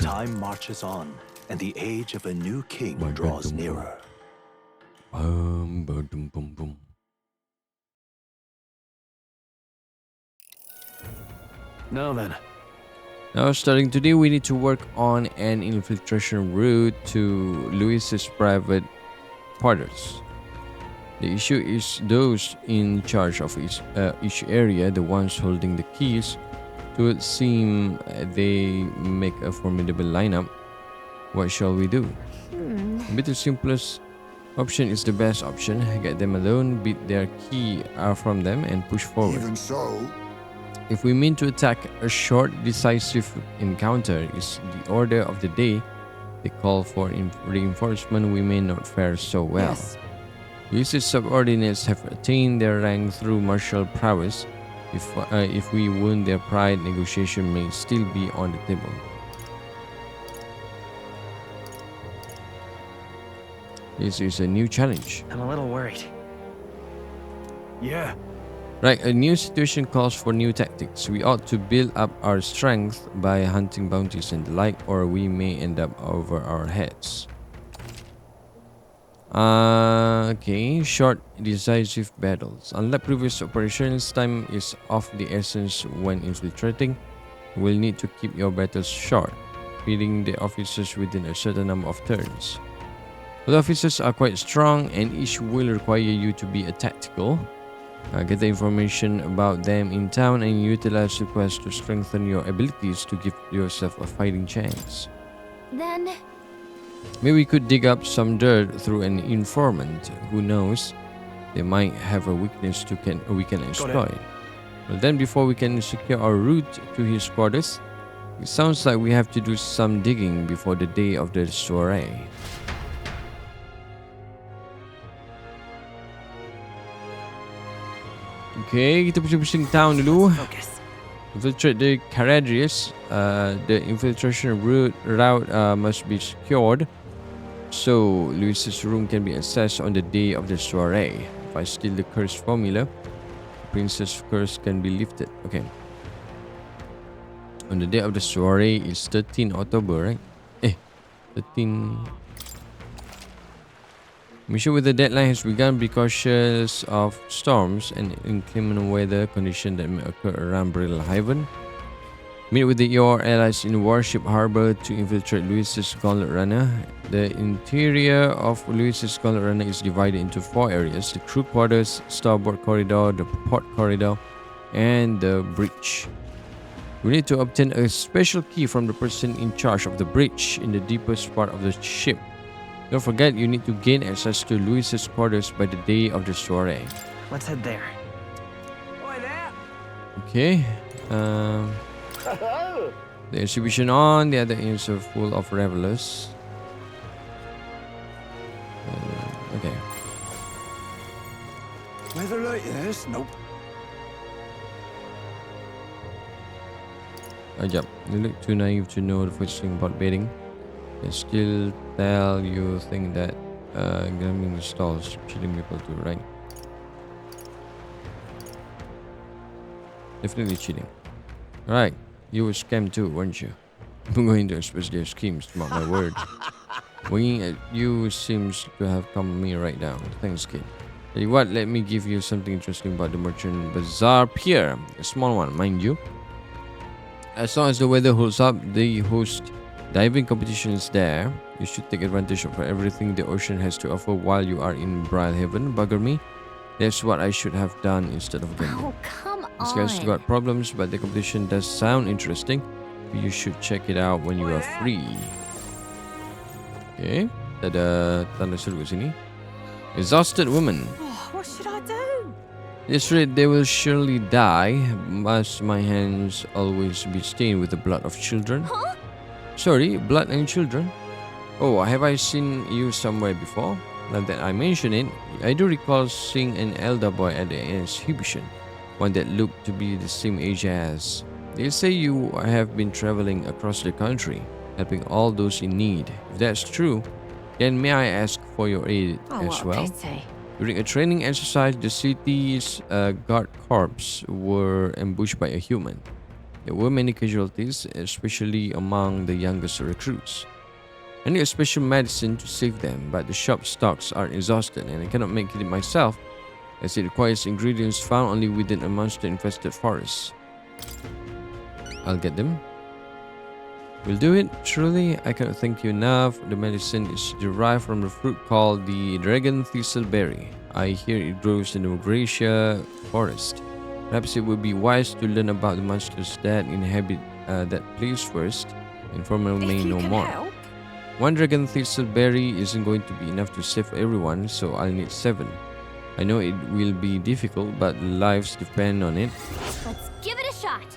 Time marches on, and the age of a new king draws nearer. Boom, boom, boom, boom. Now then. Now, starting today, we need to work on an infiltration route to Louis's private quarters. The issue is those in charge of each area, the ones holding the keys, to it seem they make a formidable lineup. What shall we do? A bit the simplest option is the best option. Get them alone, beat their key from them, and push forward. Even so, If we mean to attack, a short, decisive encounter is the order of the day. They call for reinforcement, we may not fare so well. Yes. Luis's subordinates have attained their rank through martial prowess. If we wound their pride, negotiation may still be on the table. This is a new challenge. I'm a little worried. Yeah. Right, a new situation calls for new tactics. We ought to build up our strength by hunting bounties and the like, or we may end up over our heads. Okay, short, decisive battles. Unlike previous operations, time is of the essence when infiltrating. You will need to keep your battles short, feeding the officers within a certain number of turns. The officers are quite strong, and each will require you to be a tactical. Get the information about them in town and utilize requests to strengthen your abilities to give yourself a fighting chance. Then, Maybe we could dig up some dirt through an informant. Who knows? They might have a weakness we can exploit. Well, then before we can secure our route to his quarters, it sounds like we have to do some digging before the day of the soiree. Okay, kita pusing-pusing town dulu. Focus. Infiltrate the Caradrius. The infiltration route must be secured, so Louis's room can be accessed on the day of the soiree. If I steal the curse formula, the princess curse can be lifted. Okay. On the day of the soiree is 13 October, right? 13. Mission with the deadline has begun. Be cautious of storms and inclement weather conditions that may occur around Brittle Haven. Meet with your allies in Warship Harbor to infiltrate Louis's Gauntlet Runner. The interior of Louis's Gauntlet Runner is divided into 4 areas: the crew quarters, starboard corridor, the port corridor, and the bridge. We need to obtain a special key from the person in charge of the bridge in the deepest part of the ship. Don't forget, you need to gain access to Louis's quarters by the day of the soiree. Let's head there. Oi there. Okay. The exhibition on, the other ends are full of revelers. Okay. weather like this? Nope. Yep. You look too naive to know the first thing about betting. They still tell you think that gambling stalls cheating people too, right? Definitely cheating. Alright, you were scammed too, weren't you? I'm going to expose their schemes, mark my word. Winging at you seems to have calmed me right down. Thanks, kid. Tell you what, let me give you something interesting about the Merchant Bazaar Pier. A small one, mind you. As long as the weather holds up, they host diving competitions there. You should take advantage of everything the ocean has to offer while you are in Brilhaven. Bugger me. That's what I should have done instead of gambling. oh, come These on. guys got problems, but the competition does sound interesting. You should check it out when you are free. Okay. Ada tanda seru kat sini. Exhausted woman. Oh, what should I do? This rate, they will surely die. Must my hands always be stained with the blood of children? Huh? Sorry, blood and children? Oh, have I seen you somewhere before? Now that I mention it, I do recall seeing an elder boy at the exhibition, one that looked to be the same age as. They say you have been traveling across the country, helping all those in need. If that's true, then may I ask for your aid Oh, as what a well? pity. During a training exercise, the city's guard corps were ambushed by a human. There were many casualties, especially among the youngest recruits. I need a special medicine to save them, but the shop stocks are exhausted and I cannot make it myself as it requires ingredients found only within a monster-infested forest. I'll get them. We'll do it. Truly, I cannot thank you enough. The medicine is derived from a fruit called the dragon thistleberry. I hear it grows in the Gracia forest. Perhaps it would be wise to learn about the monsters that inhabit that place first. Informer may know more. Help. One dragon thistleberry isn't going to be enough to save everyone, so I'll need 7. I know it will be difficult, but lives depend on it. Let's give it a shot.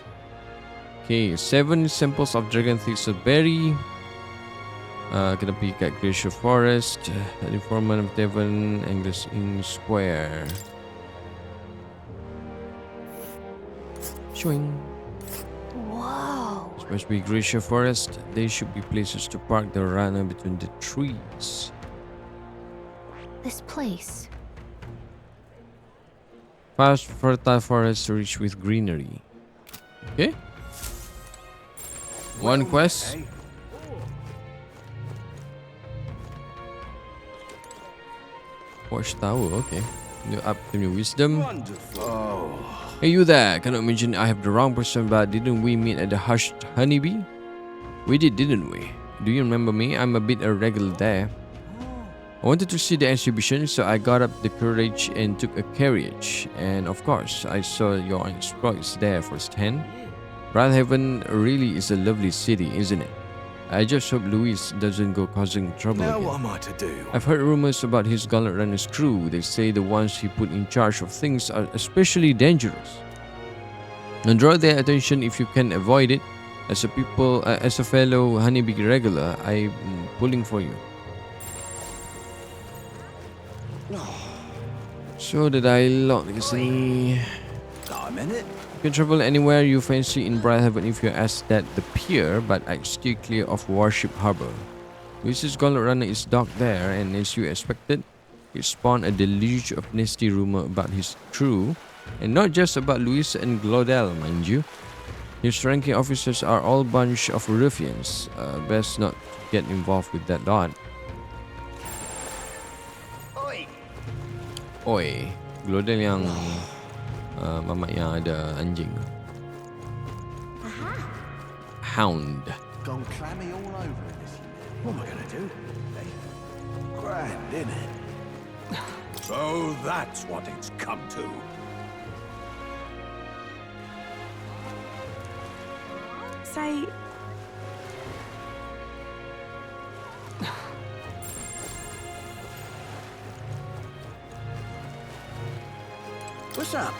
Okay, 7 samples of dragon thistleberry. Kita pergi kat Glacier Forest. Informer of Devon, Angus Inn Square. Swing. Whoa. This must be Glacier Forest. There should be places to park the runner between the trees. This place. Vast fertile forest rich with greenery. Okay. One quest. Eh? Watchtower, okay. You up to your wisdom. Wonderful. Oh, Hey, you there. Cannot imagine I have the wrong person, but didn't we meet at the Hushed Honeybee? We did, didn't we? Do you remember me? I'm a bit irregular there. I wanted to see the exhibition, so I got up the courage and took a carriage. And of course, I saw your exploits there firsthand. Bradhaven really is a lovely city, isn't it? I just hope Luis doesn't go causing trouble now again. what am I to do? I've heard rumors about his Gauntlet Runner's crew. They say the ones he put in charge of things are especially dangerous. And draw their attention if you can avoid it. As a fellow honeybee regular, I'm pulling for you. So the dialogue is I'm in it. you can travel anywhere you fancy in Brighthaven if you ask that the pier, but I steer clear of Warship Harbor. Luis's Gauntlet Runner is docked there, and as you expected, it spawned a deluge of nasty rumor about his crew, and not just about Luis and Glodell, mind you. His ranking officers are all bunch of ruffians. Best not get involved with that lot. Oi. Oi, Glodell yang mamak yang ada anjing. Hound. Gone clammy all over in this. What am I gonna do? Hey, grand, innit? So that's what it's come to. Say. What's up?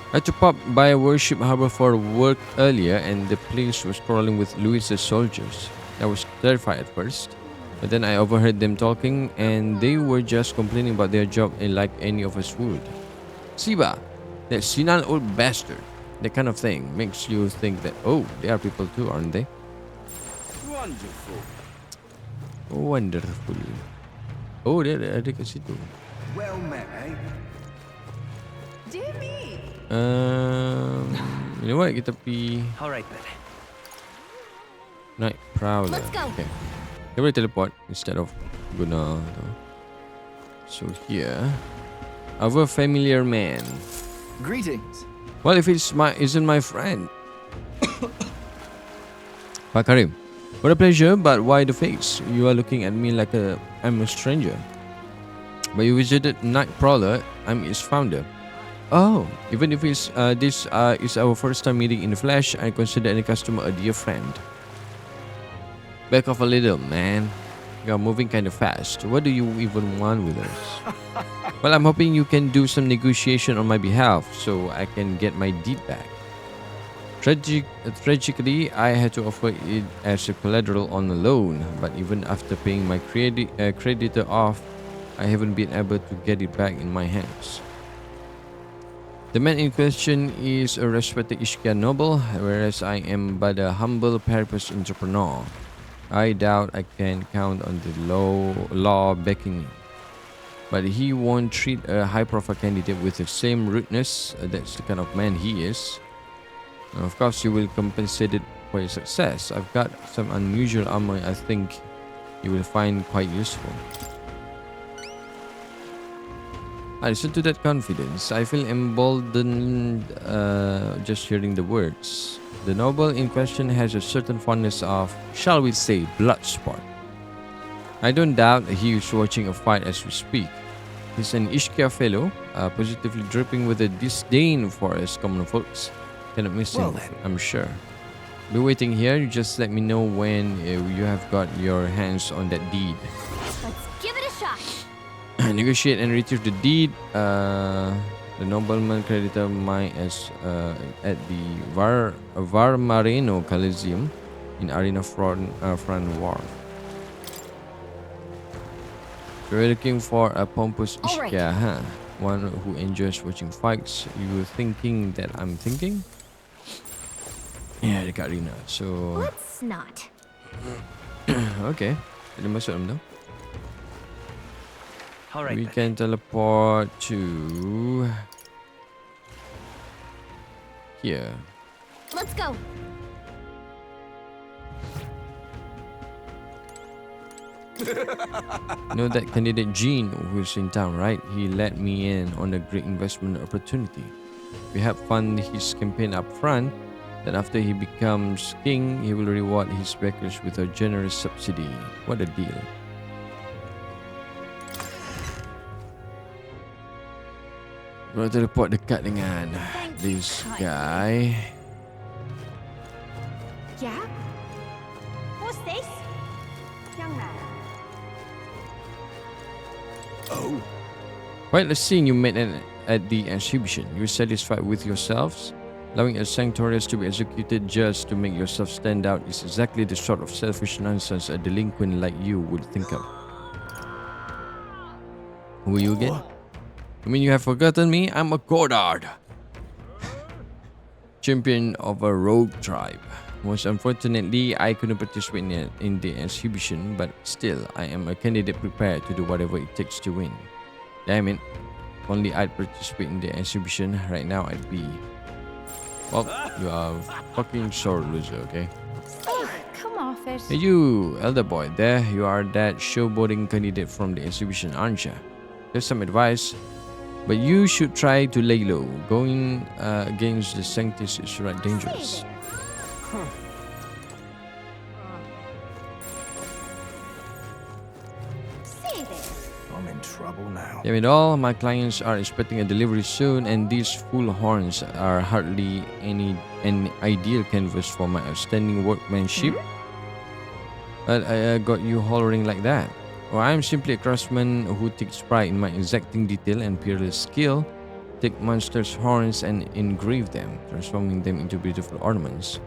I had to pop by Warship Harbor for work earlier, and the place was crawling with Luis's soldiers. I was terrified at first, but then I overheard them talking, and they were just complaining about their job like any of us would. Siba, that senile old bastard. That kind of thing makes you think that, oh, they are people too, aren't they? Wonderful. Wonderful. Oh, dia ada kat situ. Well met, eh? Dear me. You know what? Kita pergi All right then. naik Prowler. Let's go. Okay. Kita boleh teleport instead of guna tu. So here, our familiar man. Greetings. Well, if isn't my friend. Pak Karim, what a pleasure, but why the face? You are looking at me like I'm a stranger. But you visited Night Prowler. I'm its founder. Oh, even if this is our first time meeting in the flesh, I consider any customer a dear friend. Back off a little, man. You're moving kind of fast. What do you even want with us? Well, I'm hoping you can do some negotiation on my behalf so I can get my deed back. Tragically, I had to offer it as a collateral on a loan, but even after paying my creditor off, I haven't been able to get it back in my hands. The man in question is a respected Ishkia noble, whereas I am but a humble purpose entrepreneur. I doubt I can count on the law backing me. But he won't treat a high-profile candidate with the same rudeness. That's the kind of man he is. And of course, you will compensate it for your success. I've got some unusual armor I think you will find quite useful. I listen to that confidence. I feel emboldened just hearing the words. The noble in question has a certain fondness of, shall we say, blood sport. I don't doubt he is watching a fight as we speak. He's an Ishkia fellow, positively dripping with a disdain for us common folks. Cannot miss him, I'm sure. Be waiting here. You just let me know when you have got your hands on that deed. Let's give it a shot. Negotiate and retrieve the deed. The nobleman creditor mine as at the Varmareno Coliseum in Arena Front Wharf. You're looking for a pompous Ishkia, huh? One who enjoys watching fights. You thinking that I'm thinking? Yeah, the arena. So Let's not. okay. Jadi masuk dalam tu. All right. We can teleport to here. Let's go. Know that candidate Gene who's in town, right? He let me in on a great investment opportunity. We help fund his campaign up front. Then after he becomes king, he will reward his backers with a generous subsidy. What a deal. Gua teleport dekat dengan this guy. Yeah? What's this? Young man. Oh, Quite the scene you made at the exhibition. You satisfied with yourselves? Allowing a sanctuarius to be executed just to make yourself stand out is exactly the sort of selfish nonsense a delinquent like you would think of. Who are you again? You mean you have forgotten me? I'm a Goddard, champion of a rogue tribe. Most unfortunately, I couldn't participate in the exhibition, but still, I am a candidate prepared to do whatever it takes to win. Damn it. If only I'd participate in the exhibition, right now I'd be... Well, you are a fucking sore loser, okay? Oh, come off it. Hey you, elder boy, there you are, that showboating candidate from the exhibition, aren't you? Here's some advice, but you should try to lay low. Going against the sanctus is right dangerous. Say this. I'm in trouble now. Damn it all, my clients are expecting a delivery soon, and these full horns are hardly an ideal canvas for my outstanding workmanship. But I got you hollering like that. Well, I'm simply a craftsman who takes pride in my exacting detail and peerless skill. Take monsters' horns and engrave them, transforming them into beautiful ornaments.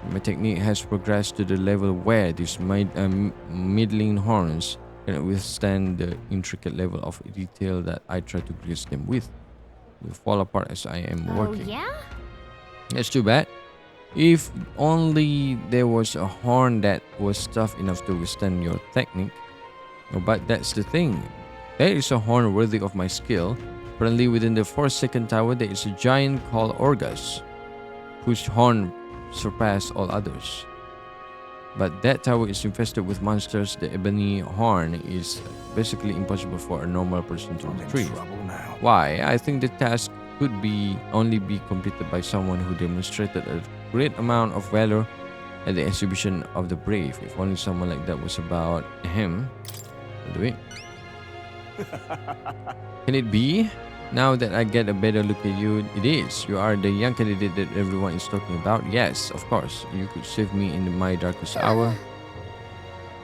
My technique has progressed to the level where these middling horns can withstand the intricate level of detail that I try to grace them with. Will fall apart as I am working. Oh, yeah? That's too bad. If only there was a horn that was tough enough to withstand your technique. Oh, but that's the thing. There is a horn worthy of my skill. Apparently within the Forsaken Tower there is a giant called Orgus, whose horn surpassed all others. But that tower is infested with monsters. The ebony horn is basically impossible for a normal person to I'm in retrieve. trouble now. Why? I think the task could only be completed by someone who demonstrated a great amount of valor at the exhibition of the brave. If only someone like that was about him. I'll do it. Can it be? Now that I get a better look at you, it is. You are the young candidate that everyone is talking about. Yes, of course. You could save me in my darkest hour.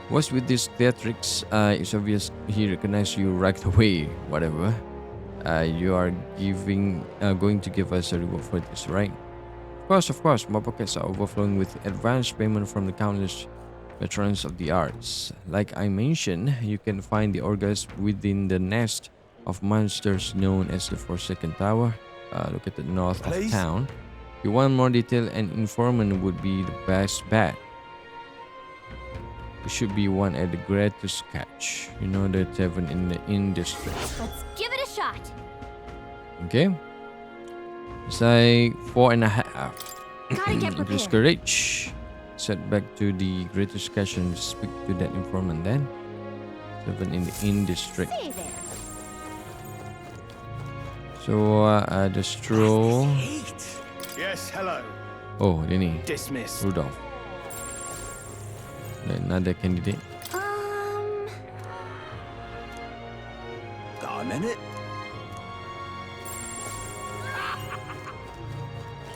What's with this theatrics? It's obvious he recognized you right away. Whatever. You are going to give us a reward for this, right? Of course. My pockets are overflowing with advance payment from the countless veterans of the arts. Like I mentioned, you can find the Orgus within the nest of monsters known as the Forsaken Tower. Look at the north of town. If you want more detail, an informant would be the best bet. There should be one at the Greatest Catch. You know, the tavern in the inn district. Let's give it a shot. Okay. It's like 4.5. Gotta get Increase prepared. courage. Set back to the greatest cache and speak to that informant then. 7 in the inn district. Say there. So ada stroll. Yes, hello. Oh, dia ni. Dismiss. Rudolph. Another candidate. Got a minute?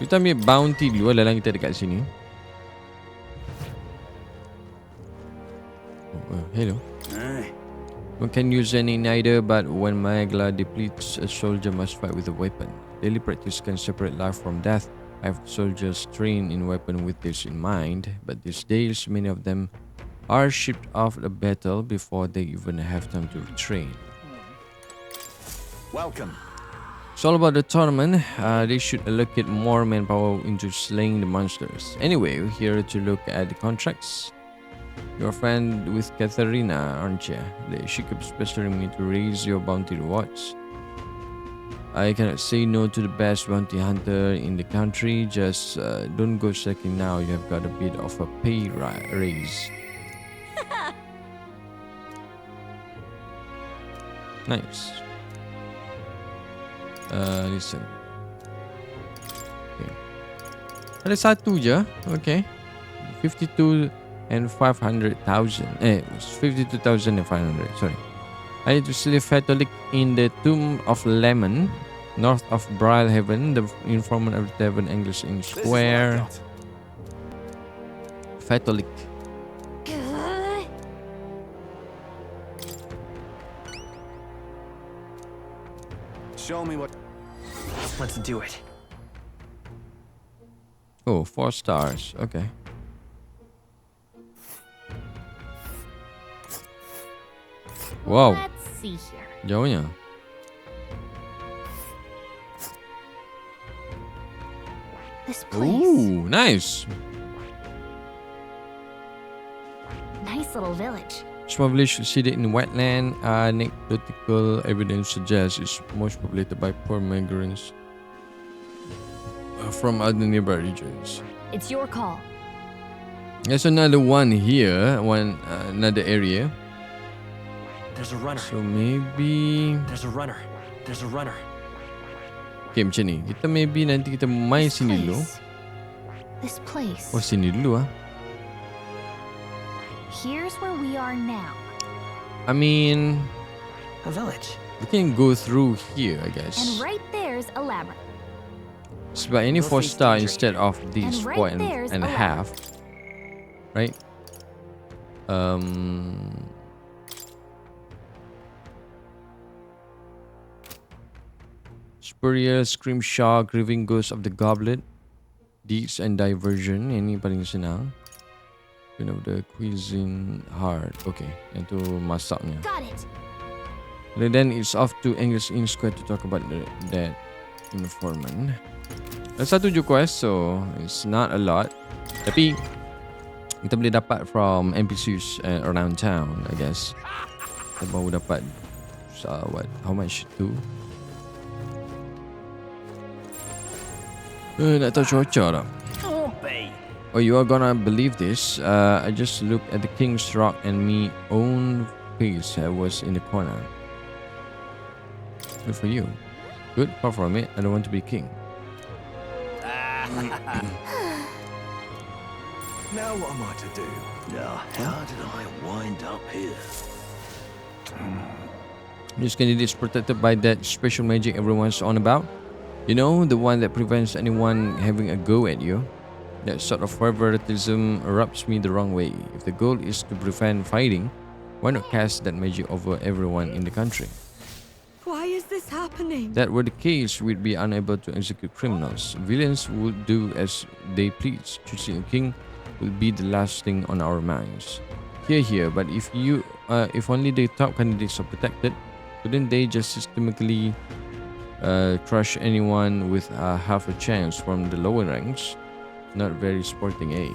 Kita ambil bounty dulu lah kita dekat sini. Oh, hello. One can use any neither, but when Magla depletes, a soldier must fight with a weapon. Daily practice can separate life from death. I have soldiers trained in weapon with this in mind, but these days many of them are shipped off the battle before they even have time to retrain. Welcome. It's all about the tournament. They should allocate more manpower into slaying the monsters. Anyway, we're here to look at the contracts. You're a friend with Katharina, aren't you? She keeps pestering me to raise your bounty rewards. I cannot say no to the best bounty hunter in the country. Just don't go second now. You have got a bit of a pay raise. Nice. Listen. Okay. Ada satu je. Okay. 52 and 500,000. 52,500. Sorry. I need to slay Fatalik in the Tomb of Lemon, north of Brilhaven, the informant of the Tavern English Inn Square. Fatalik. Show me what. Let's do it. Oh, 4 stars. Okay. Wow. Let's see here. Jauhnya. This place. Ooh, nice. Nice little village. Small village situated in wetland. Anecdotal evidence suggests it's most populated by poor migrants from other nearby regions. It's your call. There's another one here, another area. There's a runner. So maybe There's a runner. There's a runner. okay, macam ni. Kita maybe nanti kita main This sini dulu. place. This place. Oh, sini dulu ah. Here's where we are now. I mean, A village. we can go through here, I guess. And right there's a labyrinth. Sebab ini 4 star instead of these And right 4 there's and a a half. Right? Spurious, Scrimshaw, Grieving Ghost of the Goblet, Deeds and Diversion. Yang ni paling senang. Queen of the Cuisine Heart. Okay, yang tu masaknya. Got it. And then it's off to English Inn Square to talk about that informant. Ada satu je quest, so it's not a lot. Tapi kita boleh dapat from NPCs around town, I guess. Kita baru dapat how much tu? Nak tahu cuaca tak? Oh, you are gonna believe this. I just looked at the King's Rock and me own face was in the corner. Good for you. Good, far from it. I don't want to be king. Now what am I to do? Now, how did I wind up here? This candidate is protected by that special magic everyone's on about. You know, the one that prevents anyone having a go at you. That sort of favoritism rubs me the wrong way. If the goal is to prevent fighting, why not cast that magic over everyone in the country? Why is this happening? That were the case, we'd be unable to execute criminals. Villains would do as they please. Choosing a king will be the last thing on our minds. Here, but if only the top candidates are protected, couldn't they just systematically crush anyone with half a chance from the lower ranks? Not very sporting, eh?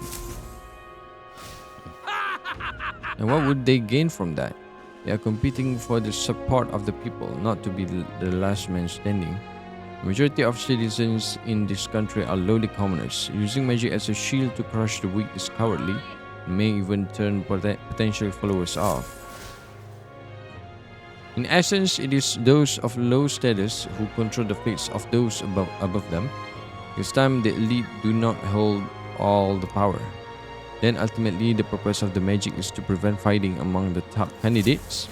And what would they gain from that? They are competing for the support of the people, not to be the last man standing. Majority of citizens in this country are lowly commoners. Using magic as a shield to crush the weak is cowardly, and may even turn potential followers off. In essence, it is those of low status who control the fates of those above them. This time, the elite do not hold all the power. Then ultimately, the purpose of the magic is to prevent fighting among the top candidates.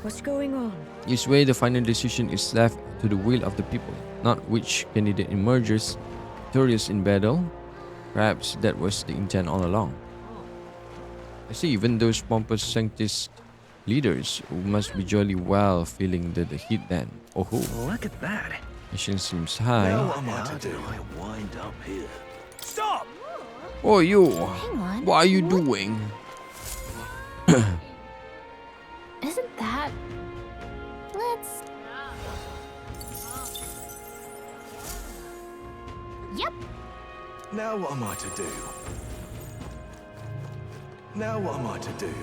What's going on? This way, the final decision is left to the will of the people, not which candidate emerges victorious in battle. Perhaps that was the intent all along. I see even those pompous sanctist leaders who must be jolly well feeling the heat then. Oh, Look at that. mission seems high. Now what am I to do? I wind up here. Stop! Oh, you! Hang on. What are you doing? Isn't that... Let's... Yep. Now what am I to do? Now what am I to do?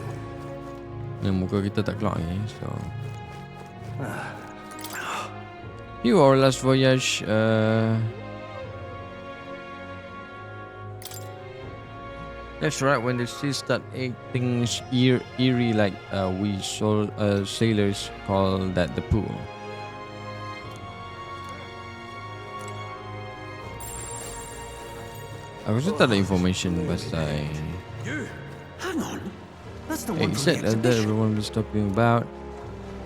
Dan muka kita tak keluar lagi, so... You, our last voyage, that's right, when the sea start acting eerie like we sailors call that the pool. Aku rasa tak ada information pasal You! Hang on. That's the Hey, one is from that the that exhibition. everyone was talking about?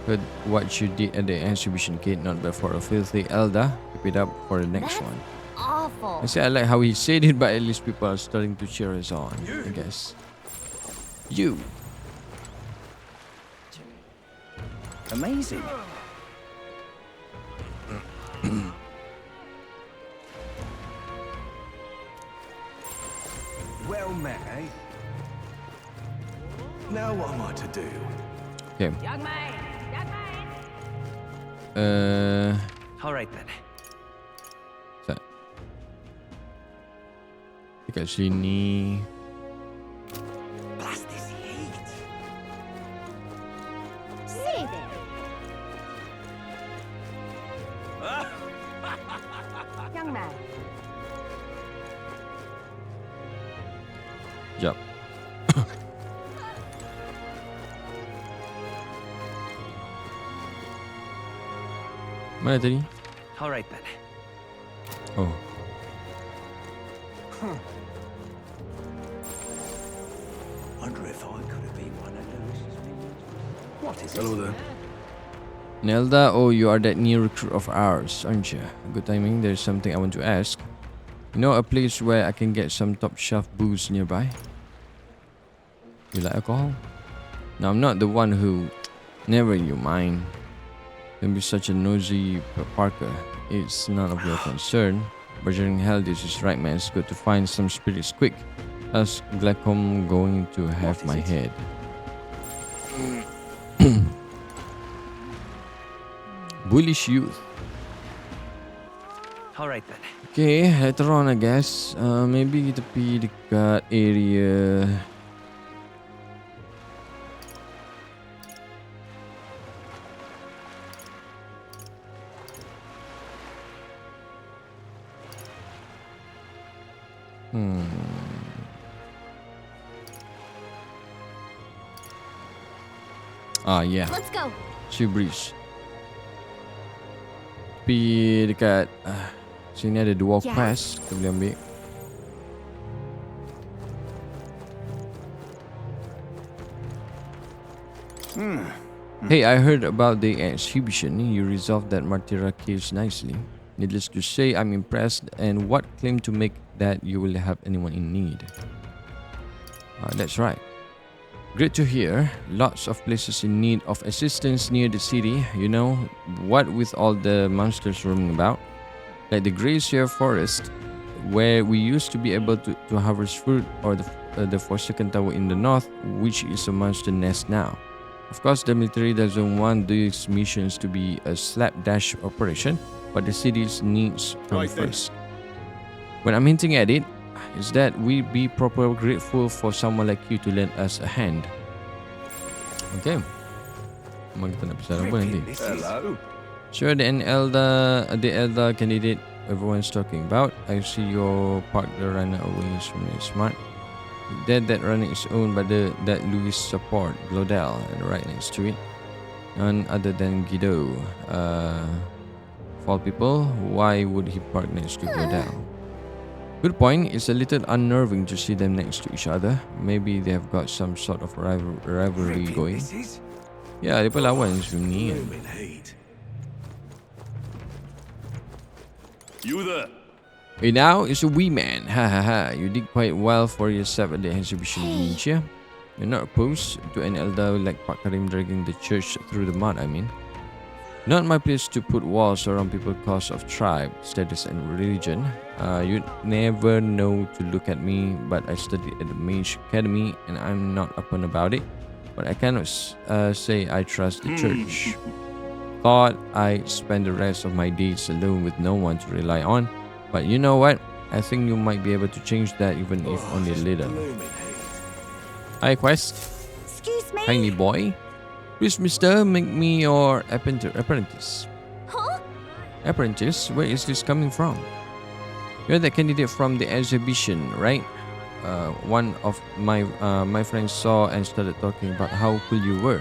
Heard what you did at the exhibition, Kate, not bad for a filthy elder. Keep it up for the next That's one. awful. I say I like how he said it, but at least people are starting to cheer us on, I guess. You. Amazing. Well met, eh? Now what am I to do? Okay. All right then. Sat. Dekat sini. Blast this heat. Say there. Young man. Jap. Mana tadi? All right then. Oh. Wonder if I could have been one of Lewis's minions. What is it? Hello there. Nelda, oh, you are that new recruit of ours, aren't you? Good timing, there's something I want to ask. You know a place where I can get some top shelf booze nearby? You like alcohol? Now, I'm not the one who... Never you mind. Don't be such a nosy Parker. It's none of your concern. Burgeoning hell, this is right, man. It's good to find some spirits quick. Else, Glaucom going to have my head. Bullish youth. All right then. Okay, later on I guess. Maybe kita pergi dekat area. Ah, yeah. Let's go. Sea Breeze. Pergi dekat sini ada dua Yeah. quest kita boleh ambil. Hey, I heard about the exhibition. You resolved that Martyra case nicely. Needless to say, I'm impressed. And what claim to make that you will help anyone in need? That's right. Great to hear. Lots of places in need of assistance near the city. You know, what with all the monsters roaming about. Like the Gracier Forest, where we used to be able to harvest fruit, or the Forsaken Tower in the north, which is a monster nest now. Of course, the military doesn't want these missions to be a slapdash operation, but the city's needs come first. When I'm hinting at it, is that we be properly grateful for someone like you to lend us a hand. Okay. Memang kita nak bicara apa nanti? Hello. Sure, the elder candidate everyone's talking about. I see your parked the runner away is really smart. That runner is owned by that Louis support, Glodell, and right next to it. None other than Guido. For people, why would he park next to Glodell? Good point. It's a little unnerving to see them next to each other. Maybe they have got some sort of rivalry going. Yeah, dia lawan sebenarnya. Blooming heat. You there? Hey, now it's a wee man. Ha ha ha. You did quite well for yourself at the exhibition, Ninja. You're not opposed to an elder like Pak Karim dragging the church through the mud, I mean. Not my place to put walls around people because of tribe, status, and religion. You'd never know to look at me, but I studied at the Mage Academy and I'm not open about it. But I cannot say I trust the church. Thought I spend the rest of my days alone with no one to rely on. But you know what? I think you might be able to change that even if only a little. Hi, Quest. Excuse me. Tiny boy. Please, mister, make me your apprentice. Huh? Apprentice? Where is this coming from? You're the candidate from the exhibition, right? One of my friends saw and started talking about how cool you were.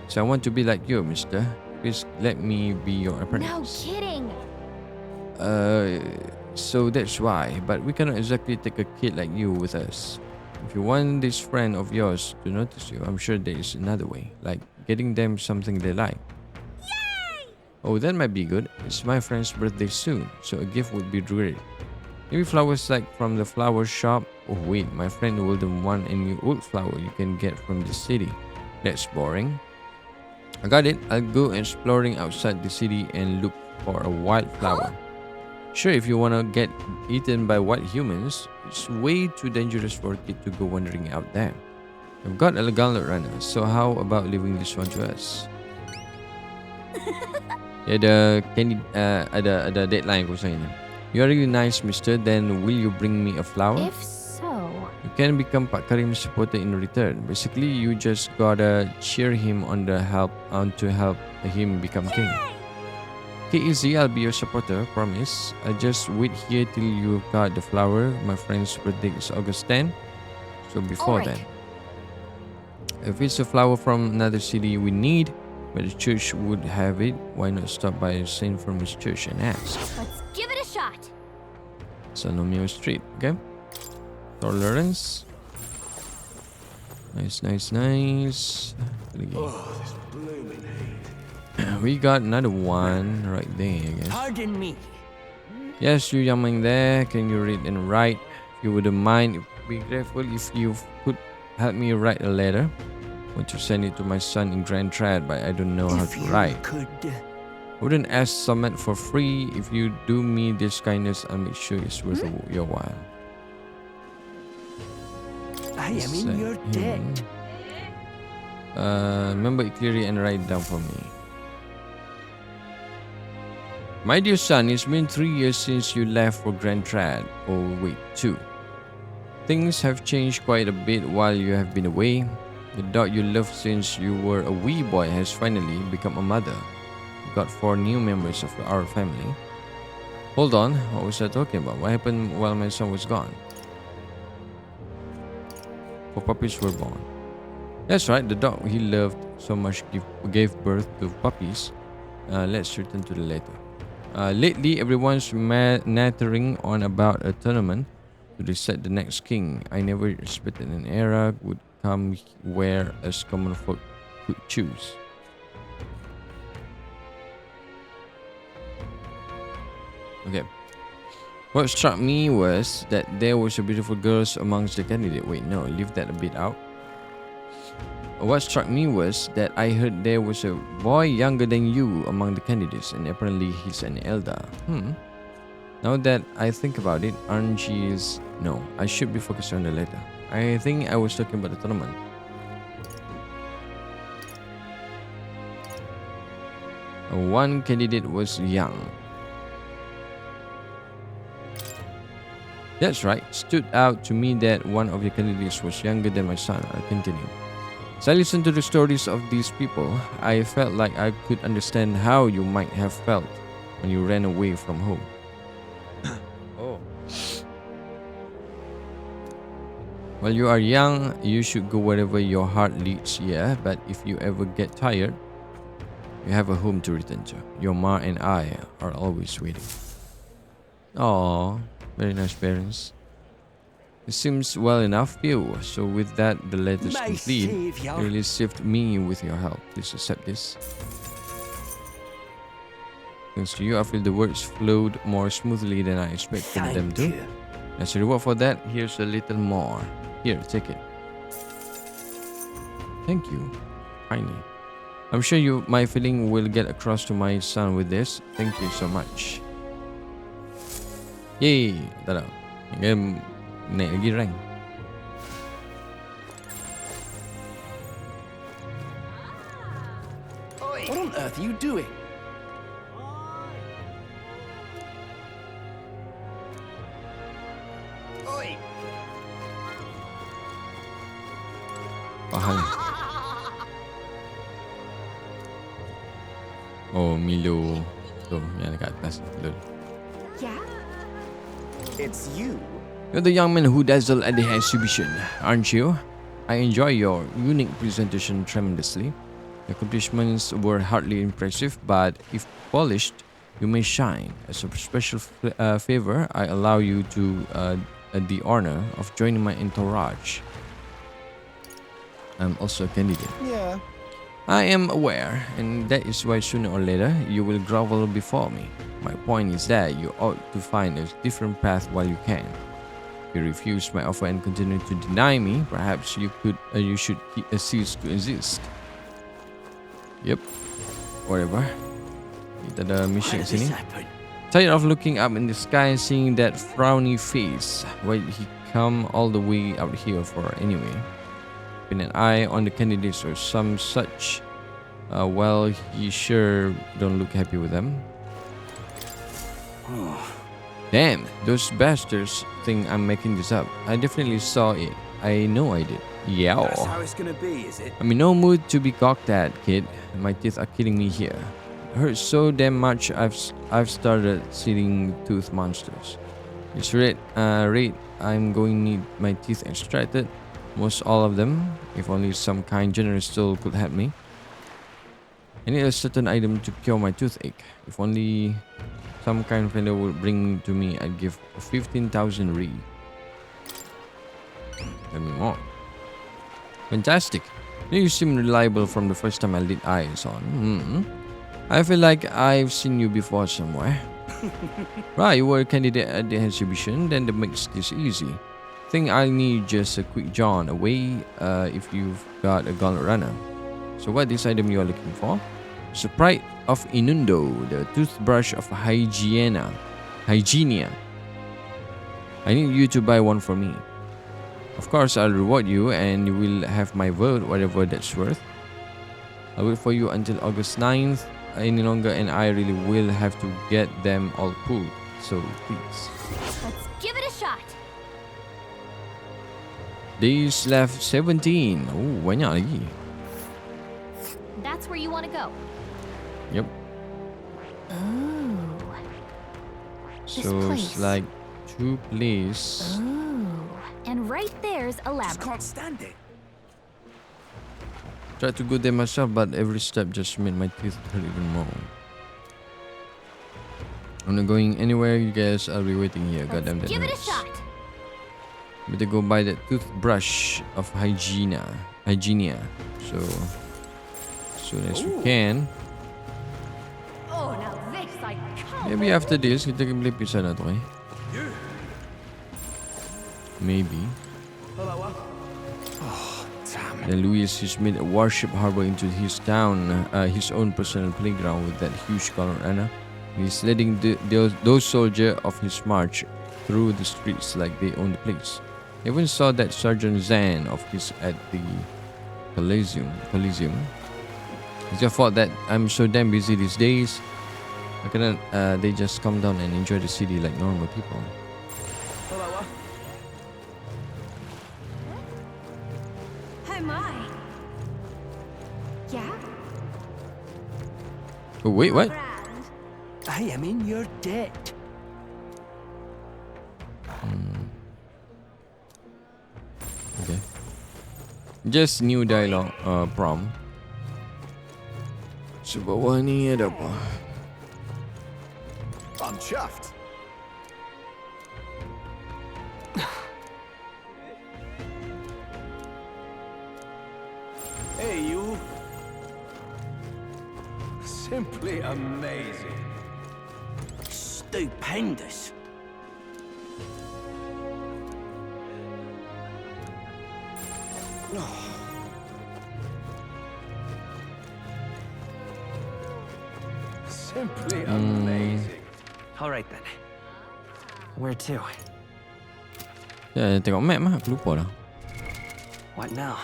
So I want to be like you, mister. Please let me be your No apprentice. kidding. So that's why. But we cannot exactly take a kid like you with us. If you want this friend of yours to notice you, I'm sure there is another way, like getting them something they like. Yay! Oh, that might be good. It's my friend's birthday soon, so a gift would be great. Maybe flowers like from the flower shop. Oh wait, my friend wouldn't want any old flower you can get from the city. That's boring. I got it. I'll go exploring outside the city and look for a wildflower. Sure, if you wanna get eaten by white humans, it's way too dangerous for a kid to go wandering out there. I've got a gauntlet runner, so how about leaving this one to us? Ada deadline ko sa inyo. You are really nice, mister. Then will you bring me a flower? If so, You can become Pak Karim's supporter in return. Basically, you just gotta cheer him on to help him become king. Okay, easy. I'll be your supporter, promise. I just wait here till you got the flower. My friend's birthday is August 10, so before Alright. then. If it's a flower from another city we need, but the church would have it, why not stop by St. Firmus Church and ask? let's give it a shot. Sanomio Street, okay? Tolerance. Nice. We got another one right there, I guess. Pardon me. Yes, you young there. Can you read and write? If you wouldn't mind, be grateful if you could help me write a letter. I want to send it to my son in Grand Trad, but I don't know how to write. I wouldn't ask Summit for free. If you do me this kindness, I'll make sure it's worth your while. I am in your debt. Remember it clearly and write it down for me. My dear son, it's been 3 years since you left for Grand Trad. Oh wait, 2. Things have changed quite a bit while you have been away. The dog you loved since you were a wee boy has finally become a mother. We got 4 new members of our family. Hold on, what was I talking about? What happened while my son was gone? 4 puppies were born. That's right, the dog he loved so much gave birth to puppies. Let's return to the letter. Lately, everyone's nattering on about a tournament to decide the next king. I never expected an era would come where us common folk could choose. Okay. What struck me was that there was a beautiful girls amongst the candidate. Wait, no, leave that a bit out. What struck me was that I heard there was a boy younger than you among the candidates, and apparently he's an elder. Now that I think about it, Archie's... No, I should be focused on the letter. I think I was talking about the tournament. One candidate was young. That's right. Stood out to me that one of the candidates was younger than my son. I'll continue. As I listened to the stories of these people, I felt like I could understand how you might have felt when you ran away from home. Oh. While you are young, you should go wherever your heart leads, yeah, but if you ever get tired, you have a home to return to. Your ma and I are always waiting. Aww, very nice parents. It seems well enough, Pew. So with that, the letter's My complete. savior. You really saved me with your help. Please accept this. Thanks to you, I feel the words flowed more smoothly than I expected them to. you. As a reward for that, here's a little more. Here, take it. Thank you. Kindly. I'm sure my feeling will get across to my son with this. Thank you so much. Yay! Dah dah. Game naik lagi rank. What on earth are you doing? Oi! Pahal. Oh, Milo. Tu, yang dekat atas. Lol. Yeah? It's you. You're the young man who dazzled at the exhibition, aren't you? I enjoy your unique presentation tremendously. Your accomplishments were hardly impressive, but if polished, you may shine. As a special favor, I allow you to the honor of joining my entourage. I'm also a candidate. Yeah. I am aware, and that is why sooner or later you will grovel before me. My point is that you ought to find a different path while you can. If you refuse my offer and continue to deny me, perhaps you should cease to exist. Yep. Whatever. Kita ada mission How did this sini. happen? Tired of looking up in the sky and seeing that frowny face. Why did he come all the way out here for anyway? Been an eye on the candidates or some such. Well, he sure don't look happy with them. Damn, those bastards think I'm making this up. I definitely saw it. I know I did. Yeah. That's how it's gonna be, is it? I'm in no mood to be gawked at, kid. My teeth are killing me here. It hurts so damn much I've started seeing tooth monsters. It's rate I'm going to need my teeth extracted. Most all of them. If only some kind generous soul could help me. I need a certain item to cure my toothache. If only some kind fellow would bring to me, I'd give 15,000 Re. Tell me more. Fantastic. You seem reliable from the first time I laid eyes on. I feel like I've seen you before somewhere. Right, you were a candidate at the exhibition, then that makes this easy. Think I need just a quick jaunt away if you've got a gauntlet runner. So what this item you are looking for? Sprite of Inundo, the toothbrush of Hygienia. I need you to buy one for me. Of course, I'll reward you and you will have my vote, whatever that's worth. I'll wait for you until August 9th. Any longer and I really will have to get them all pulled. So please. Let's give it a shot. Days left 17. Oh, banyak lagi. That's where you want to go. Yep. Oh. So it's place. like two places. Oh. And right there's a Just labyrinth. can't stand it. Tried to go there myself, but every step just made my teeth hurt even more. I'm not going anywhere, you guys. I'll be waiting here. Goddamn that Let's give it a nerds. shot. Better go buy that toothbrush of Hygienia. So as soon as we can. Oh, now this I can't. Maybe after this, kita can beli pizza na to eh. Maybe. Damn. Then Louis has made a warship harbor into his town, his own personal playground with that huge color. He's letting those soldiers of his march through the streets like they own the place. I even saw that Sergeant Zan of his at the Coliseum. It's your fault that I'm so damn busy these days. Why cannot they just come down and enjoy the city like normal people? Oh my. Yeah? Oh, wait, what? Grand. I am in your debt. Okay. Just new dialogue prompt. So bawah ni ada apa? I'm chuffed. Hey, you. Simply amazing. Stupendous. Simply amazing. All right then. Where to? Ya, tengok map mah, aku lupa lah. What now?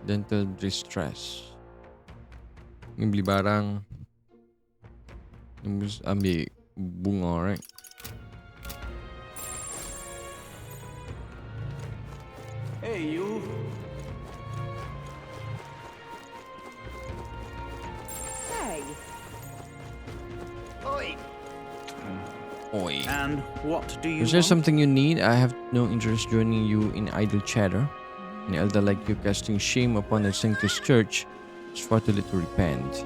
Dental distress. Ni beli barang. Ni mesti ambil bunga, right? Hey, you. Say, Oi. Oi. And what do you Is there want? something you need? I have no interest joining you in idle chatter. An elder like you casting shame upon the sanctus church is far too late to repent.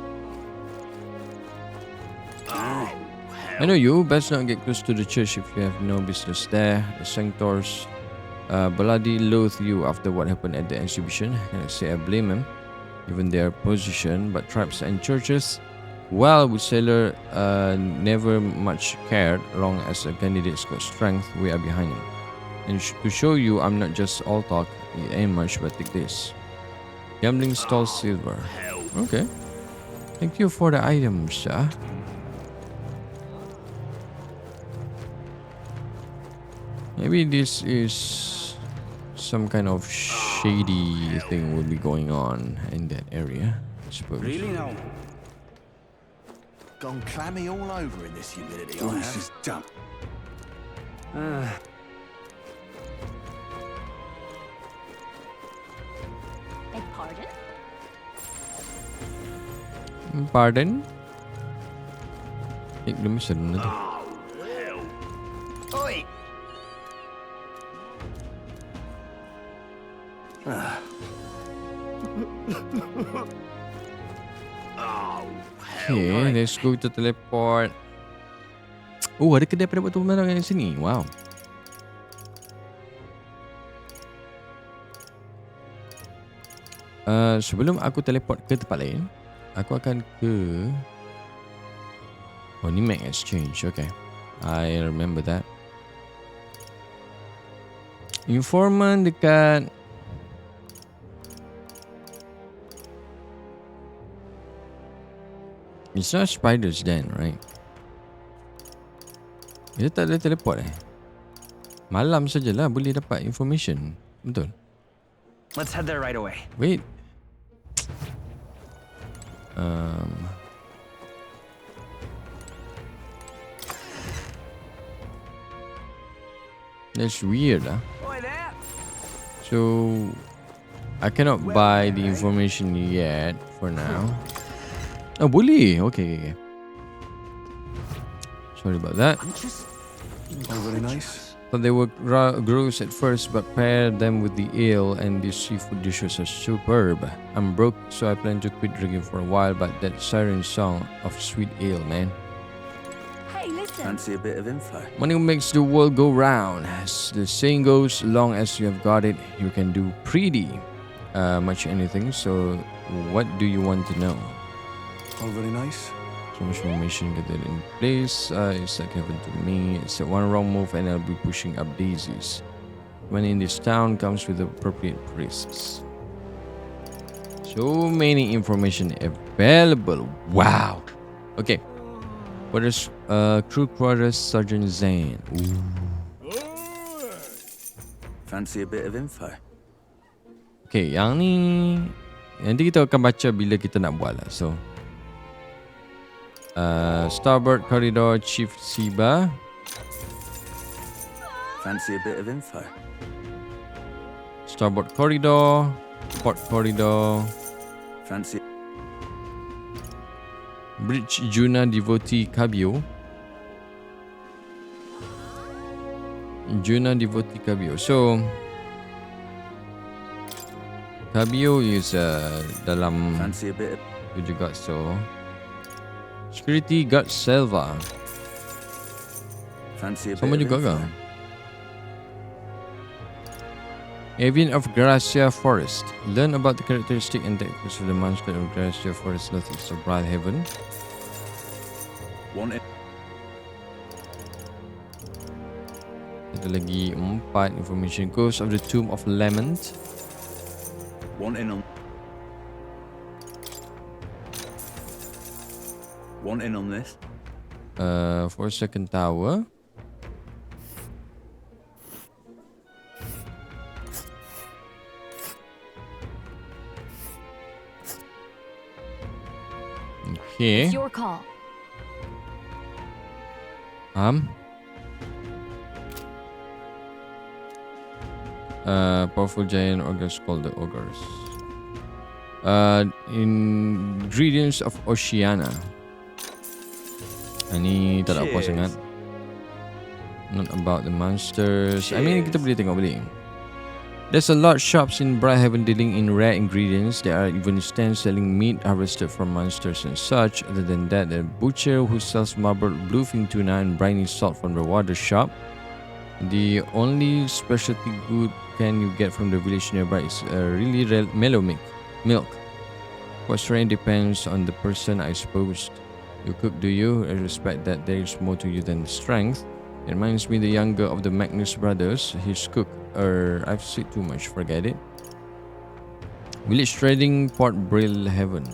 I know you. Best not get close to the church if you have no business there. The sanctors bloody loathe you after what happened at the exhibition. And I say I blame them, given their position. But tribes and churches, well, with Sailor never much cared. Long as a candidate's got strength, we are behind him. And to show you I'm not just all talk, it ain't much, but take this. Gambling stall silver. Okay. Thank you for the items, sir. Maybe this is some kind of shady thing will be going on in that area, I suppose. Really now? Gone clammy all over in this humidity. Oh, this is dumb. Beg pardon? Pardon? Belum seru nanti. Oi. Okay, let's go to teleport. Oh, ada kedai pada batu pemandangan di sini. Wow. Sebelum aku teleport ke tempat lain, aku akan ke... Oh, ni Mac Exchange. Okay. I remember that. Informant dekat... It's not Spider's Den, right? Dia tak ada teleport eh? Malam sajalah boleh dapat information. Betul. Let's head there right away. Wait. That's weird lah. Oi there. So I cannot buy the information yet for now. Oh, boleh. Okay. Sorry about that. I'm just Oh, really nice. Thought they were gross at first, but pair them with the ale and these seafood dishes are superb. I'm broke, so I plan to quit drinking for a while, but that siren song of sweet ale, man. hey, listen. Fancy a bit of info. Money makes the world go round. As the saying goes, long as you have got it, you can do pretty much anything. So what do you want to know? Oh, really nice. So much information gathered in place. It's like heaven to me. It's a one wrong move and I'll be pushing up daisies. When in this town comes with appropriate risks. So many information available. Wow. Okay. What is crew quarters Sergeant Zane? Ooh. Fancy a bit of info? Okay, yang ni nanti kita akan baca bila kita nak buat lah. So, starboard corridor, Chief Siba. Fancy a bit of info? Starboard corridor, port corridor, Fancy. bridge Juna Devotee Cabio. Juna Devotee Cabio. So, Cabio is dalam Fancy a bit of. tu juga. So, security guard Selva. Fancy a Sama bit juga of ke? info? Avian of Gracia Forest. Learn about the characteristic and tactics of the monster of Gracia Forest northeast of Bridhaven. Want it? Ada lagi 4 information. Ghost of the Tomb of Lament. Want in on. Want in on this? 4-second tower. Okay. It's your call. Powerful giant ogres called the ogres. Ingredients of Oceania. Ini tak ada apa sangat. Not about the monsters. I mean, kita boleh tengok balik. There's a lot of shops in Bridhaven dealing in rare ingredients. There are even stands selling meat harvested from monsters and such. Other than that, the butcher who sells marbled bluefin tuna and briny salt from the water shop. The only specialty good can you get from the village nearby is really mellow milk. What's rain depends on the person, I suppose. You cook, do you? I respect that there is more to you than strength. It reminds me the younger of the Magnus brothers. His cook. I've said too much, forget it. Village trading, Port Bridhaven.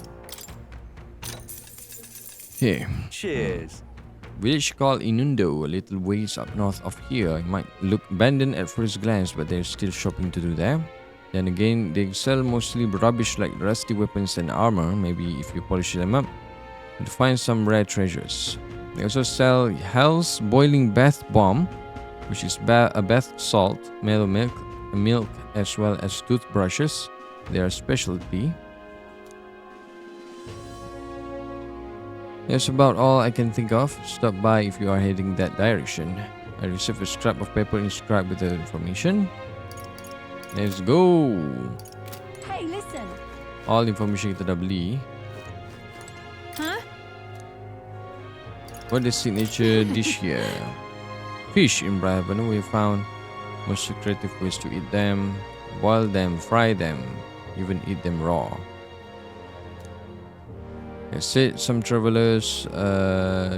Okay. Cheers. Village called Inundo, a little ways up north of here. It might look abandoned at first glance, but there's still shopping to do there. Then again, they sell mostly rubbish like rusty weapons and armor. Maybe if you polish them up, you'll find some rare treasures. They also sell Hell's Boiling Bath Bomb, which is a bath salt, mellow milk, as well as toothbrushes. They are specialty. That's about all I can think of. Stop by if you are heading that direction. I received a scrap of paper inscribed with the information. Let's go. Hey, listen. All information kita dah beli. Huh? What is signature dish here? Fish in Bridhaven. We found most creative ways to eat them. Boil them, fry them, even eat them raw. They said some travelers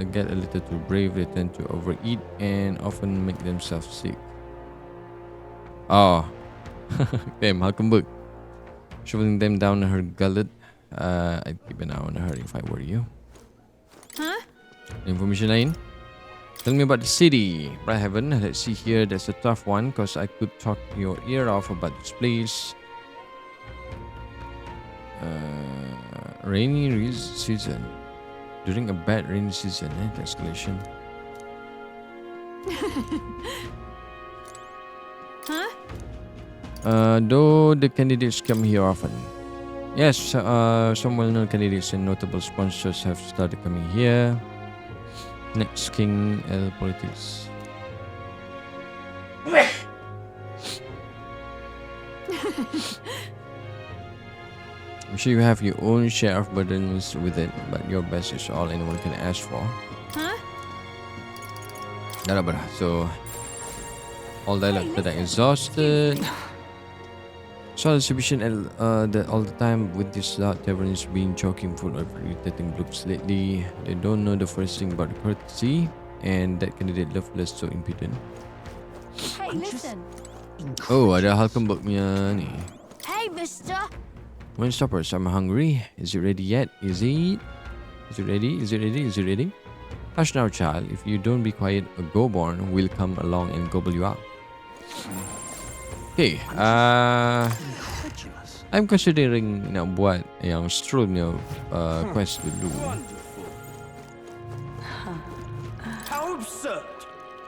get a little too brave. They tend to overeat and often make themselves sick. Oh, damn, Hulkenberg. Shoveling them down her gullet. I'd keep an eye on her if I were you. Huh? Information lain. Tell me about the city. Bridhaven. Let's see here. That's a tough one because I could talk your ear off about this place. Rainy season. During a bad rainy season, exclamation. Huh? Though the candidates come here often. Yes, some well-known candidates and notable sponsors have started coming here. Next King L Politics. I'm sure you have your own share of burdens with it, but your best is all anyone can ask for. Huh? Dah lah, so all dialogue that are exhausted. So exhibition all the time with this taverns being choking full of irritating looks lately. They don't know the first thing about courtesy, and that candidate loveless so impudent. Hey, listen. Oh, ada Hulkenberg punya ni. Hey, mister. When stoppers, I'm hungry. Is it ready yet? Is it? Is it ready? Is it ready? Is it ready? Hush now, child. If you don't be quiet, a go-born will come along and gobble you up. Okay, Incredulous. I'm considering nak buat yang stroll punya quest dulu. Wonderful. How absurd.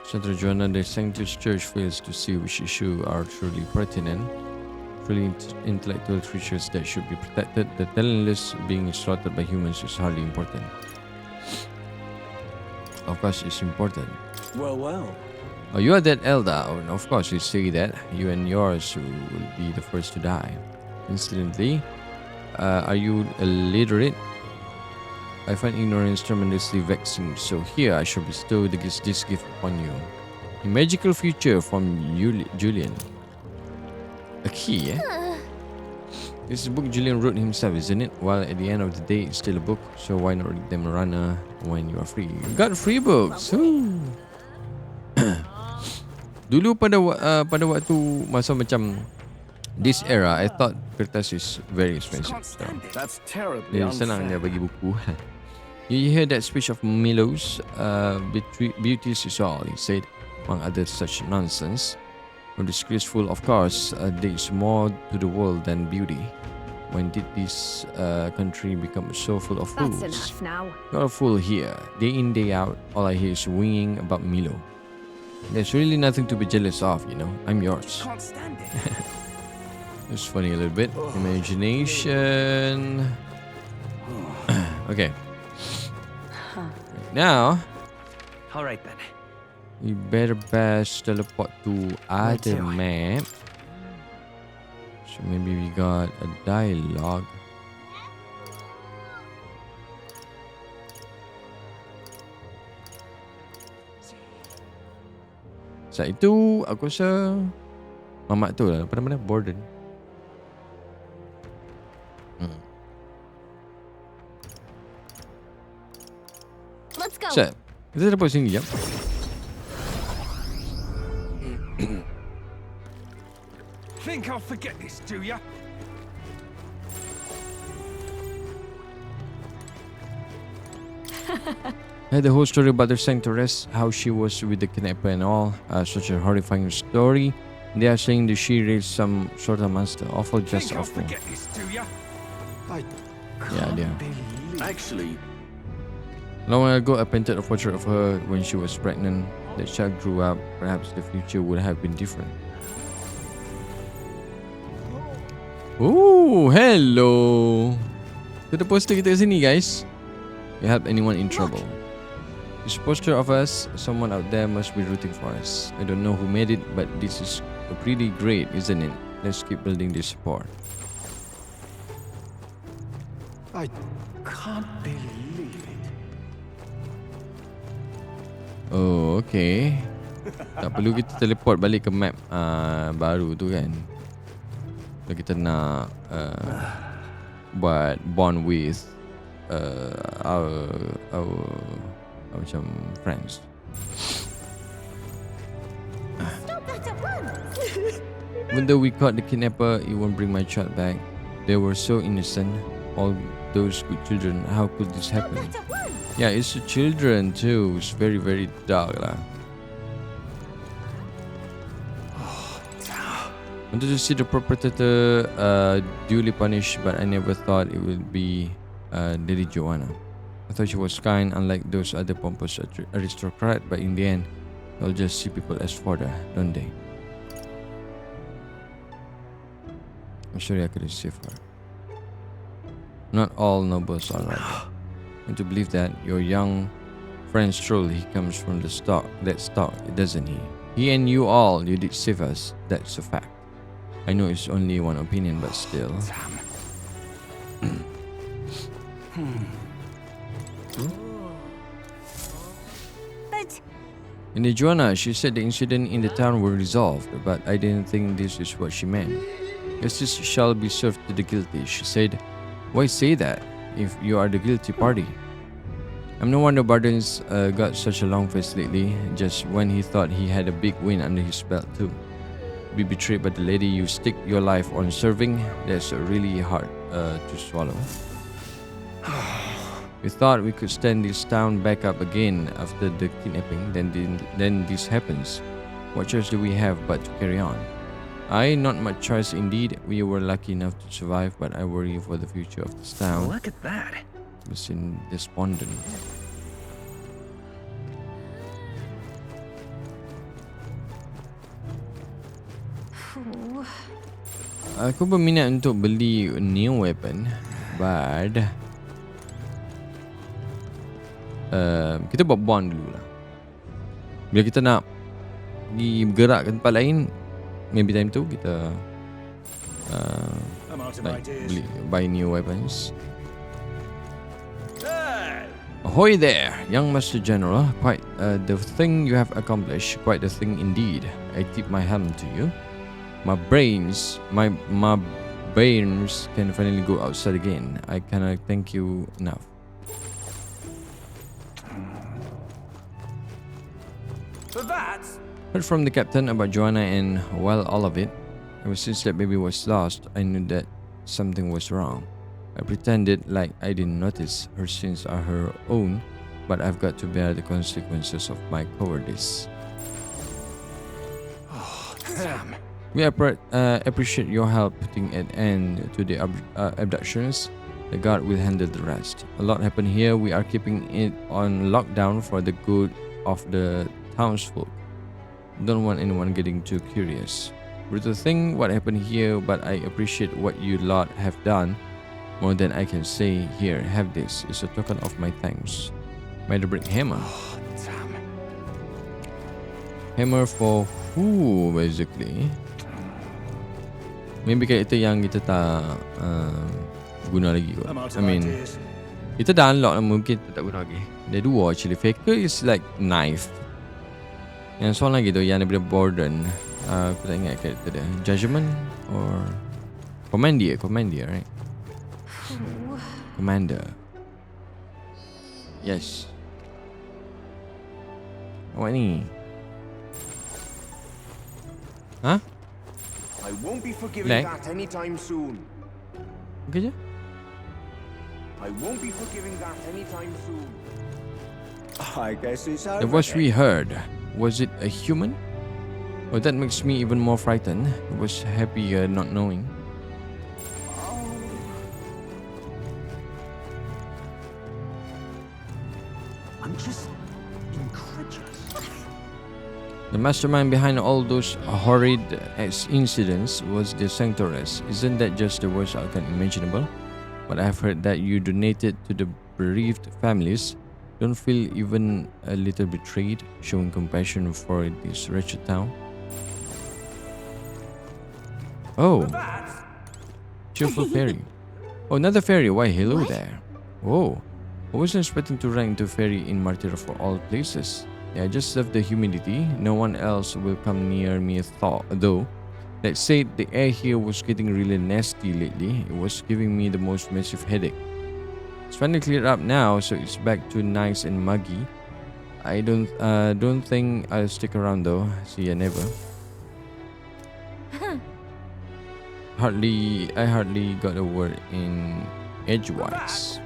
Setelah Joanna, the Sanctus Church fails to see which issue are truly pertinent, truly intellectual creatures that should be protected. The talentless being slaughtered by humans is hardly important. Of course, it's important. Well, well. Oh, you are that elder. Oh, of course, you say that. You and yours will be the first to die instantly. Are you illiterate? I find ignorance tremendously vexing, so here I shall bestow this gift upon you. A magical future from Julian. A key, eh? This is a book Julian wrote himself, isn't it? Well, at the end of the day, it's still a book, so why not read them a runner when you are free? You got free books! Woo. Dulu pada waktu masa macam this era, I thought kertas is very expensive. So. That's terribly Dia senang dia bagi buku. You hear that speech of Milo's, beauty is all, he said, among other such nonsense. Or disgraceful, of course, there is more to the world than beauty. When did this country become so full of fools? That's enough now. Not a fool here. Day in, day out, all I hear is winging about Milo. There's really nothing to be jealous of, you know. I'm yours. Can't stand it. It's funny a little bit. Imagination. Okay. Now, All right then. we better best teleport to other to? map. So maybe we got a dialogue. Saat itu aku rasa mamak tu lah. Apa nama dia? Borden. Let's go. Set. Kita teleport sini jap. Think I'll forget this, do ya? I had the whole story about their sanctoress, how she was with the kidnapper and all. Such a horrifying story. They are saying that she raised some sort of monster. Awful, just Think I'll awful. forget this, do ya? Yeah, yeah. Actually, Long ago, I painted a portrait of her when she was pregnant. The child grew up. Perhaps the future would have been different. Oh, hello. Ada poster kita kat sini, guys. We help anyone in trouble. This poster of us, someone out there must be rooting for us. I don't know who made it, but this is pretty great, isn't it? Let's keep building this support. I can't believe it. Oh, okay. Tak perlu kita teleport balik ke map baru tu kan. Kalau kita nak buat bond with our macam friends. Stop that at once. Even though we caught the kidnapper, it won't bring my child back. They were so innocent, all those good children. How could this happen? That at once. Yeah, it's the children too. It's very, very dark lah. Wanted to see the perpetrator duly punished, but I never thought it would be Lady Joanna. I thought she was kind, unlike those other pompous aristocrats, but in the end, they'll just see people as fodder, don't they? I'm sorry I couldn't save her. Not all nobles are like that. And to believe that your young friend Stroll, he comes from the stock, doesn't he? He and you all, you did save us. That's a fact. I know it's only one opinion, but still. But In the Joanna, she said the incident in the town were resolved, but I didn't think this is what she meant. Justice shall be served to the guilty, she said. Why say that, if you are the guilty party? I'm no wonder Barden's got such a long face lately, just when he thought he had a big win under his belt too. Be betrayed by the lady you stick your life on serving, that's really hard to swallow. We thought we could stand this town back up again after the kidnapping, then this happens. What choice do we have but to carry on? Not much choice indeed. We were lucky enough to survive, but I worry for the future of this town. Look at that. Was in despondent. Aku berminat untuk beli a new weapon, but kita buat bond dulu lah. Bila kita nak pergi bergerak ke tempat lain, maybe time tu kita I'm out of like ideas. buy new weapons. Ahoy there, young Master General. Quite the thing you have accomplished. Quite the thing indeed. I tip my hand to you. My brains can finally go outside again. I cannot thank you enough. So that's... Heard from the captain about Joanna and, well, all of it. Ever since that baby was lost, I knew that something was wrong. I pretended like I didn't notice. Her sins are her own, but I've got to bear the consequences of my cowardice. Oh, damn. We appreciate your help putting an end to the abductions. The guard will handle the rest. A lot happened here. We are keeping it on lockdown for the good of the townsfolk. Don't want anyone getting too curious. Brutal thing what happened here, but I appreciate what you lot have done. More than I can say. Here, have this. It's a token of my thanks. By the brick hammer. Oh, damn. Hammer for who, basically? Maybe kayak itu yang kita tak guna lagi kot. I'm out I of mean, ideas. kita dah unlock lah, mungkin kita tak guna lagi. Ada dua actually. Faker is like knife. Yang soal lagi tu yang daripada Borden. Aku tak ingat karakter dia. Judgment or Commandier, right? Commander. Yes. Awak ni. Hah? I won't be forgiving Like? that anytime soon. Okay je? I won't be forgiving that anytime soon. I guess it's over. The voice we heard, was it a human? Oh, that makes me even more frightened. I was happier not knowing. I'm just incredulous. The mastermind behind all those horrid incidents was the Sanctoress. Isn't that just the worst outcome imaginable? But I've heard that you donated to the bereaved families. Don't feel even a little betrayed, showing compassion for this wretched town? Oh, cheerful fairy. Oh, another fairy. Why, hello there. Whoa, I wasn't expecting to run into fairy in Martyr for all places. Yeah, I just love the humidity. No one else will come near me though. Let's say the air here was getting really nasty lately. It was giving me the most massive headache. It's finally cleared up now, so it's back to nice and muggy. I don't think I'll stick around though. See ya never. I hardly got a word in edgewise.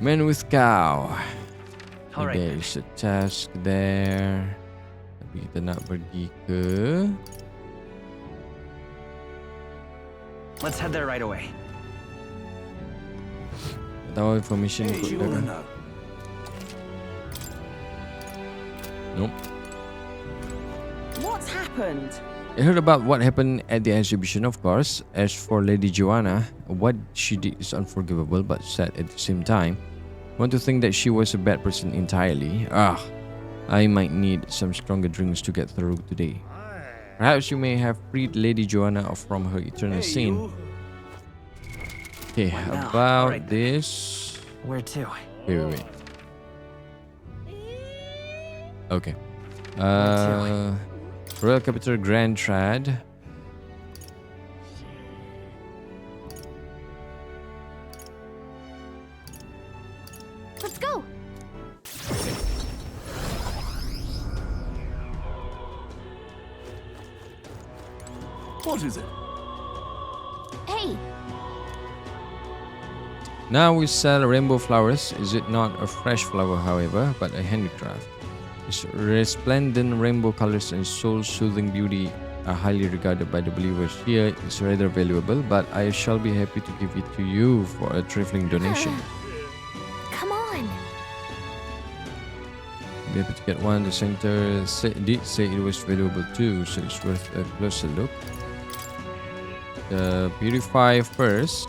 Man with cow. Alright. There is a task there. Tapi kita nak pergi ke... Let's head there right away. Tak tahu information Hey, kot you dah wanna kan. know? Nope. What's happened? I heard about what happened at the exhibition, of course. As for Lady Joanna, what she did is unforgivable but sad at the same time. Want to think that she was a bad person entirely. I might need some stronger drinks to get through today. Perhaps you may have freed Lady Joanna from her eternal sin. Okay, Wow. about Alright. this... Where to? Wait. Okay. Royal Capital Grand Trad. Let's go. What is it? Hey, Now we sell rainbow flowers. Is it not a fresh flower, however, but a handicraft? Its resplendent rainbow colors and soul-soothing beauty are highly regarded by the believers here. It's rather valuable, but I shall be happy to give it to you for a trifling donation. Come on. Be happy to get one. The center did say it was valuable too, so it's worth a closer look. The purify first.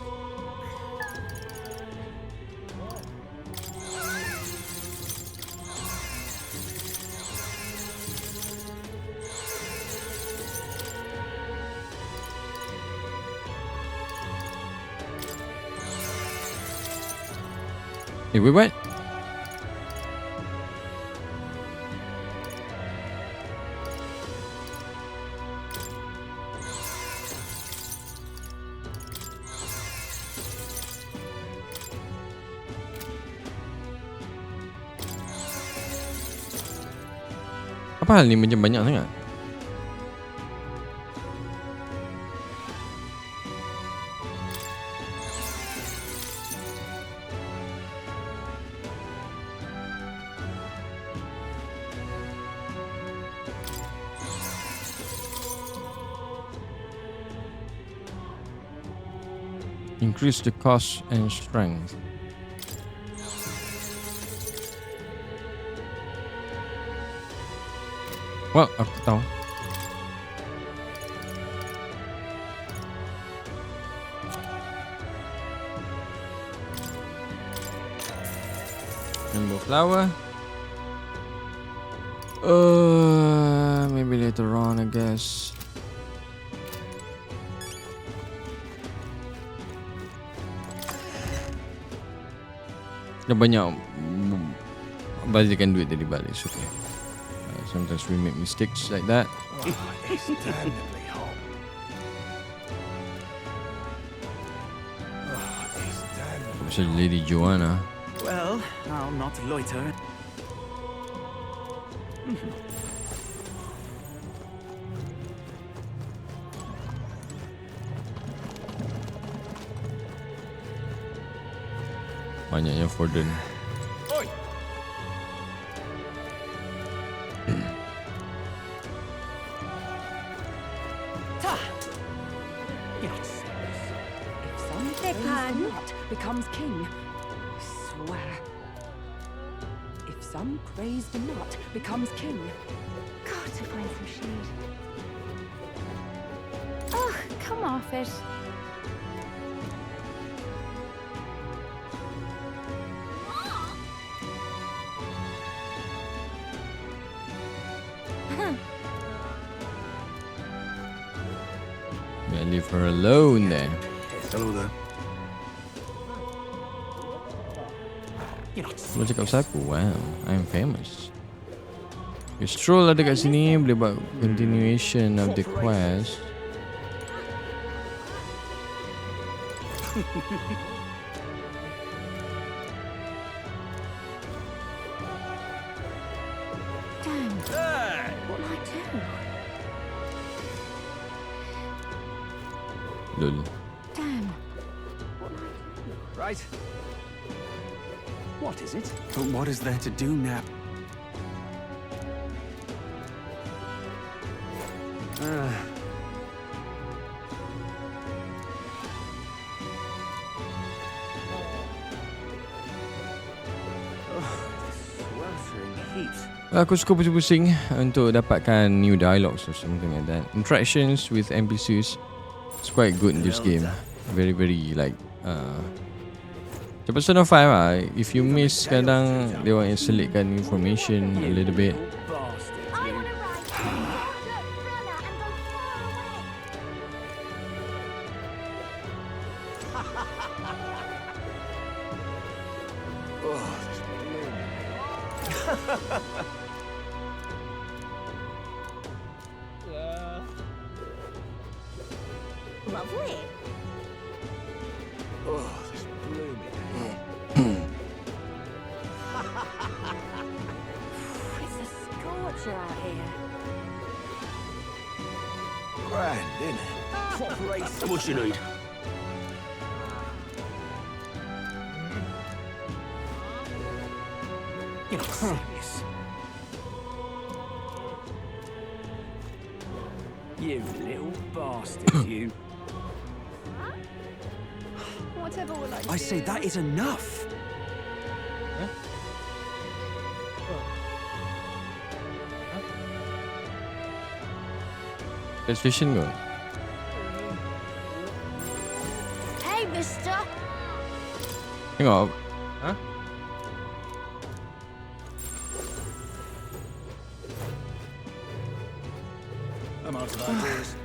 Hey, we went. Apa hal ni macam banyak sangat? Increase the cost and strength. Well, aku tahu. Rainbow flower. Maybe later on, I guess. Dah banyak balikkan duit dari balik. So, okay. Sometimes we make mistakes like that. It's damnably hot. It's damnably Pasal Lady Joanna. Well, I'll not loiter. Banyaknya Forden. Oi! You're not serious. If some praised not becomes king, I swear. If some praised not becomes king, Got to find some shade. Oh, come off it. Yeah, leave her alone there. Hello there. You're not Lu cakap pasal aku? Wow, I'm famous. You stroll lah dekat sini, boleh buat continuation of the quest. Damn. What'll I do? Lol. Damn. right. What is it? But what is there to do now? Sweltering heat. Aku suka pusing-pusing untuk dapatkan new dialogues or something like that. Interactions with NPCs is quite good in this game. Very like macam Persona 5 lah. If you miss, kadang dia orang selitkan information a little bit. I want to ride to Runner and go far away. Lovely. Oh, this blooming. it's a scorcher out here. Grand, isn't it? Proper ace. What you need? You're not serious. You little bastard, you. Whatever will I do? I say that is enough. PlayStation ko. Hey, mister! Tengok. Ha? I'm out of ideas.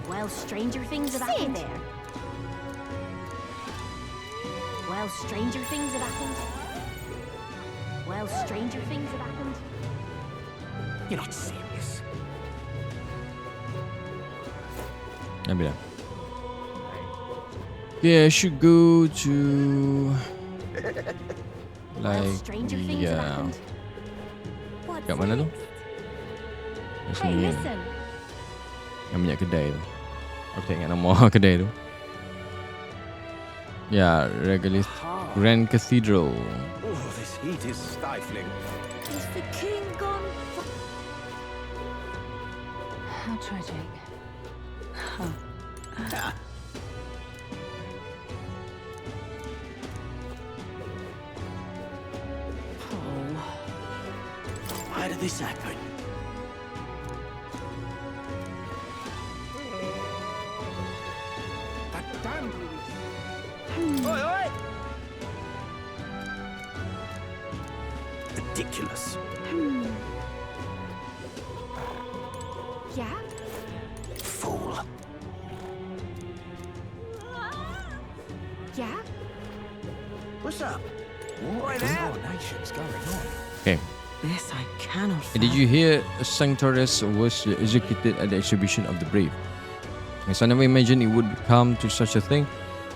Well, stranger things have happened. There. Well, stranger things have happened. Well, stranger things have happened. You're not serious. Ambil lah. Yeah, I should go to Well, like stranger things have happened. What's kat mana tu? next? Kat Hey, sini kan. listen. Yang minyak kedai tu. Aku tak ingat nama kedai tu. Ya, Regolith Grand Cathedral. Oh, this heat is stifling. Is the king gone? How tragic. Why did this happen? That damn Louis. Oi, oi! Ridiculous. Yeah? Fool. Yeah? What's up? What in our nation's going on? Okay. This I cannot Did you hear a Sanctorus was executed at the exhibition of the brave? Yes, I never imagined it would come to such a thing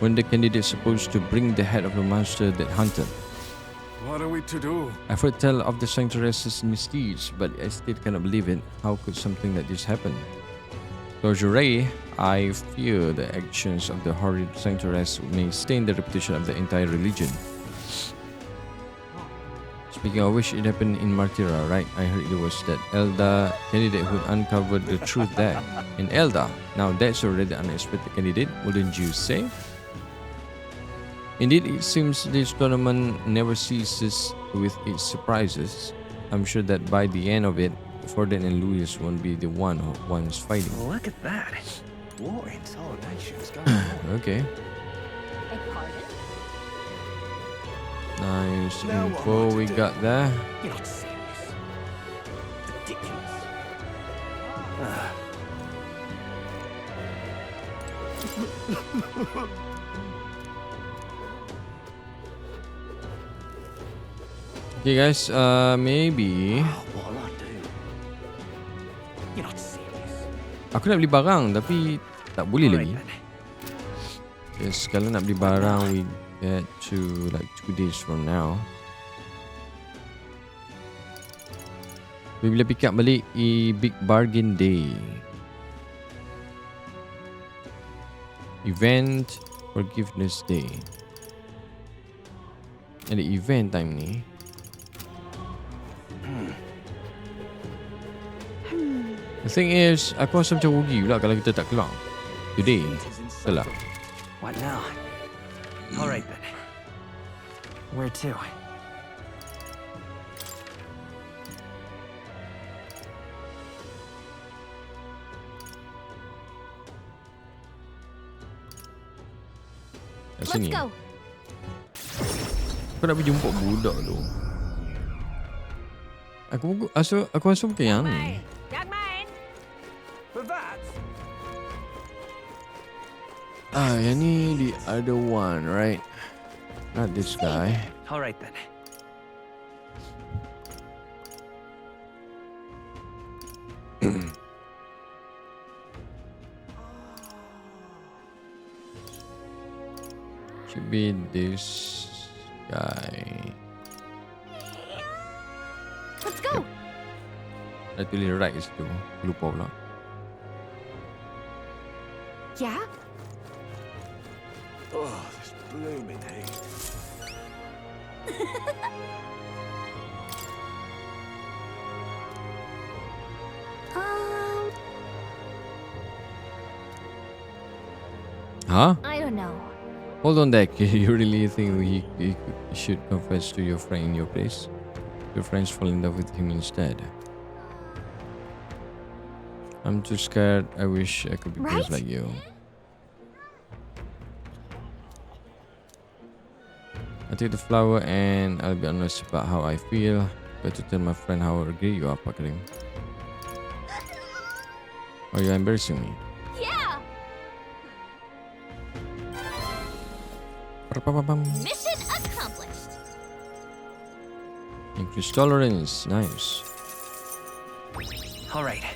when the candidate supposed to bring the head of the monster that hunted. What are we to do? I've heard tell of the Sanctorus' misdeeds, but I still cannot believe it. How could something like this happen? Lord Jure, I fear the actions of the horrid Sanctorus may stain the reputation of the entire religion. Speaking of which, it happened in Martyra, right? I heard it was that Elda candidate who uncovered the truth there. In Elda, now that's already an unexpected candidate, wouldn't you say? Indeed, it seems this tournament never ceases with its surprises. I'm sure that by the end of it, Forden and Louis won't be the ones fighting. Look at that. What in our nation's going on? Okay. Beg pardon? Nice Now what info am I to we do? got there. You're not serious. Ridiculous. Okay guys, maybe What'll I do? You're not serious. aku nak beli barang tapi tak boleh Alright lagi. then. Yes, kalau nak beli barang we get to like 2 days from now. We bila pick up balik Big Bargain Day. Event Forgiveness Day. Ada event time ni. The thing is, aku rasa macam rugi pula kalau kita tak keluar today. Betul lah. What now? Alright then. Where to? Kat Let's sini. go. Aku nak pergi jumpa budak tu. Aku rasa bukan yang ni. Young man. But that's Yang ni the other one, right? Not this guy. Alright then. Should be this guy. Let's go. Dah tulis right kat situ. Lupa pula. Yeah? Oh, this blooming heat. Huh? I don't know. Hold on, Deck. You really think he should confess to your friend in your place? Your friends fall in love with him instead. I'm too scared. I wish I could be brave Right? like you. I take the flower and I'll be honest about how I feel. Got to tell my friend how great you are, Pakarim. Or you're embarrassing me. Yeah! Mission accomplished. Increase tolerance. Nice. All right.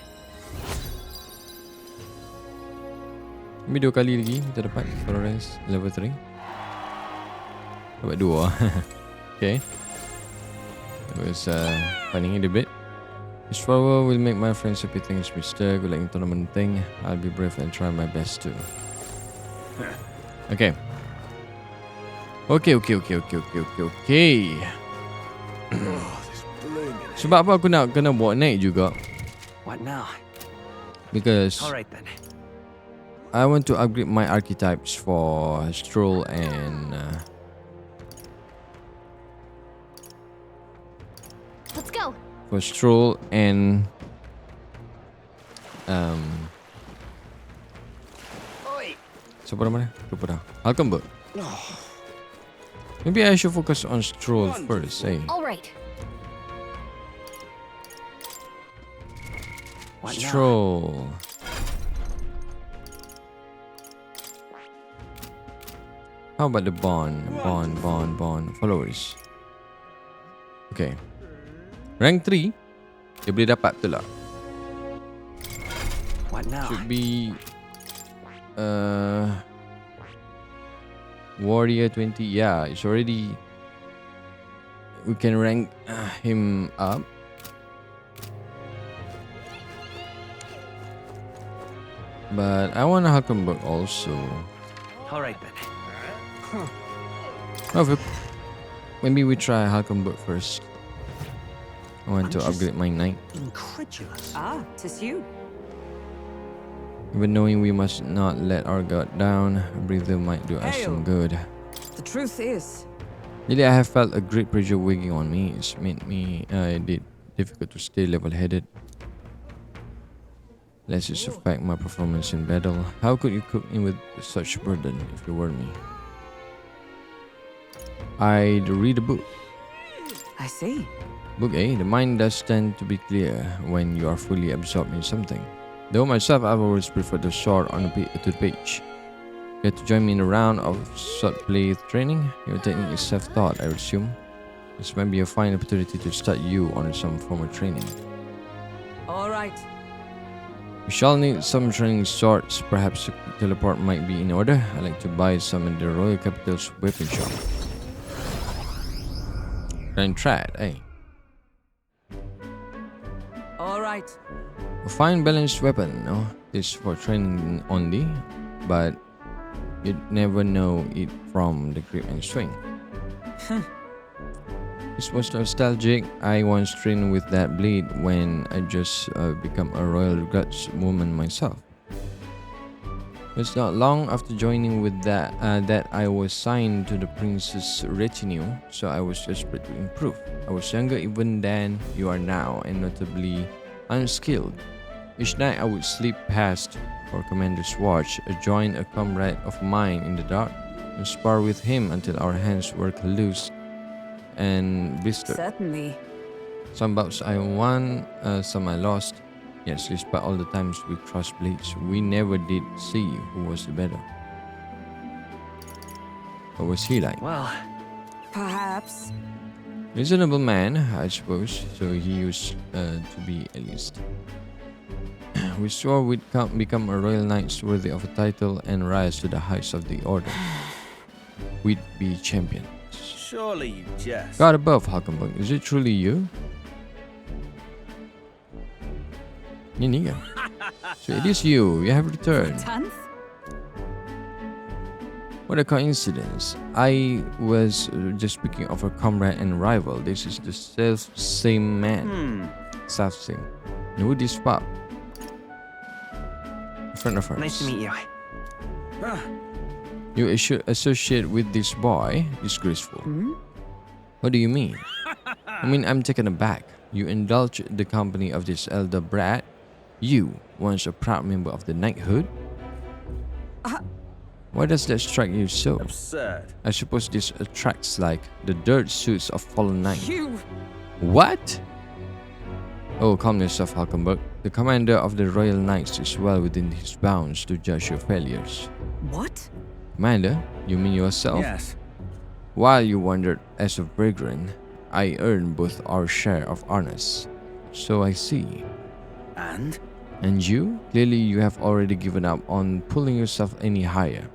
Maybe 2 kali lagi kita dapat tolerance level 3. Dapat 2. Okay. It was funny a bit. This flower will make my friends happy. Thanks, Mister. Good luck in tournament thing. I'll be brave and try my best too. Okay. Okay. Sebab apa aku nak kena bawa naik juga? What now? Because All right then. I want to upgrade my archetypes for Stroll and Let's go. for Stroll and siapa nama dia? Lupa dah. Hulkenberg. Maybe I should focus on Stroll first, eh? All right. What now? Stroll. How about the bond followers? Okay. Rank 3 dia boleh dapat betul tak? What now? Should be Warrior 20. Yeah, it's already, we can rank him up. But I want a Hulkenberg also. All right then. Maybe we try Hulkenberg first. I want to upgrade my knight. Incredulous. Ah, 'tis you. Even knowing we must not let our guard down, a breather might do us some good. The truth is, Lately, I have felt a great pressure weighing on me. It's made me difficult to stay level-headed. Lest it affect my performance in battle. How could you cook in with such burden if you were me? I'd read a book. I see. Book A. The mind does tend to be clear when you are fully absorbed in something. Though myself, I've always preferred the sword on to the page. You have to join me in a round of swordplay training. Your technique is self-taught, I assume. This might be a fine opportunity to start you on some form of training. All right. We shall need some training swords. Perhaps a teleport might be in order. I'd like to buy some in the Royal Capital's weapon shop. Grand Trad, eh? All right. A fine balanced weapon, no? This for training only, but you'd never know it from the grip and swing. This was nostalgic. I once trained with that blade when I just become a royal guards woman myself. It's not long after joining with that I was signed to the prince's retinue, so I was desperate to improve. I was younger even than you are now, and notably unskilled. Each night I would sleep past or commander's watch, join a comrade of mine in the dark, and spar with him until our hands were loose and blistered. Certainly. Some bouts I won, some I lost. Yes, despite all the times we crossed blades, we never did see who was the better. What was he like? Well, Perhaps. Reasonable man, I suppose, so he used to be at least. We swore we'd become a royal knights worthy of a title and rise to the heights of the order. We'd be champions. Surely you jest. God above, Hulkenberg, is it truly you? Niniga. So it is you. You have returned. 10th? What a coincidence. I was just speaking of a comrade and rival. This is the same man. Self-same. And who this pop? A friend of ours. nice to meet you. You associate with this boy? Disgraceful. What do you mean? I mean, I'm taken aback. You indulge the company of this elder brat? You, once a proud member of the knighthood? Why does that strike you so? Absurd. I suppose this attracts like the dirt suits of fallen knights. You! What? Oh, calm yourself, Hulkenberg. The commander of the Royal Knights is well within his bounds to judge your failures. What? Commander? You mean yourself? Yes. While you wandered as a vagrant, I earned both our share of honors. So I see. And? And you? Clearly you have already given up on pulling yourself any higher.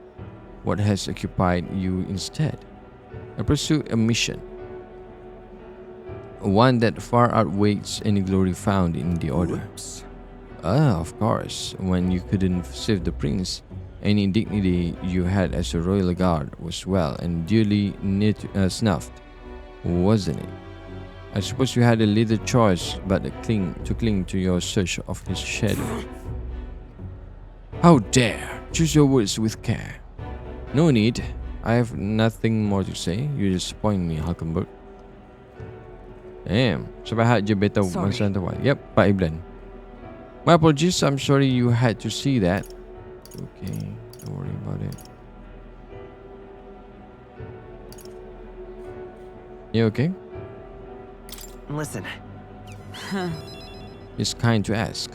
What has occupied you instead? I pursue a mission. One that far outweighs any glory found in the order. Whoops. Of course. When you couldn't save the prince, any dignity you had as a royal guard was well and duly snuffed, wasn't it? I suppose you had a little choice but to cling to your search of his shadow. How dare! Choose your words with care. No need. I have nothing more to say. You disappoint me, Hulkenberg. Damn. Sampai hak je beta masa hantar. Yep, Pak Iblan. My apologies. I'm sorry you had to see that. Okay, don't worry about it. You okay? Listen, It's kind to ask.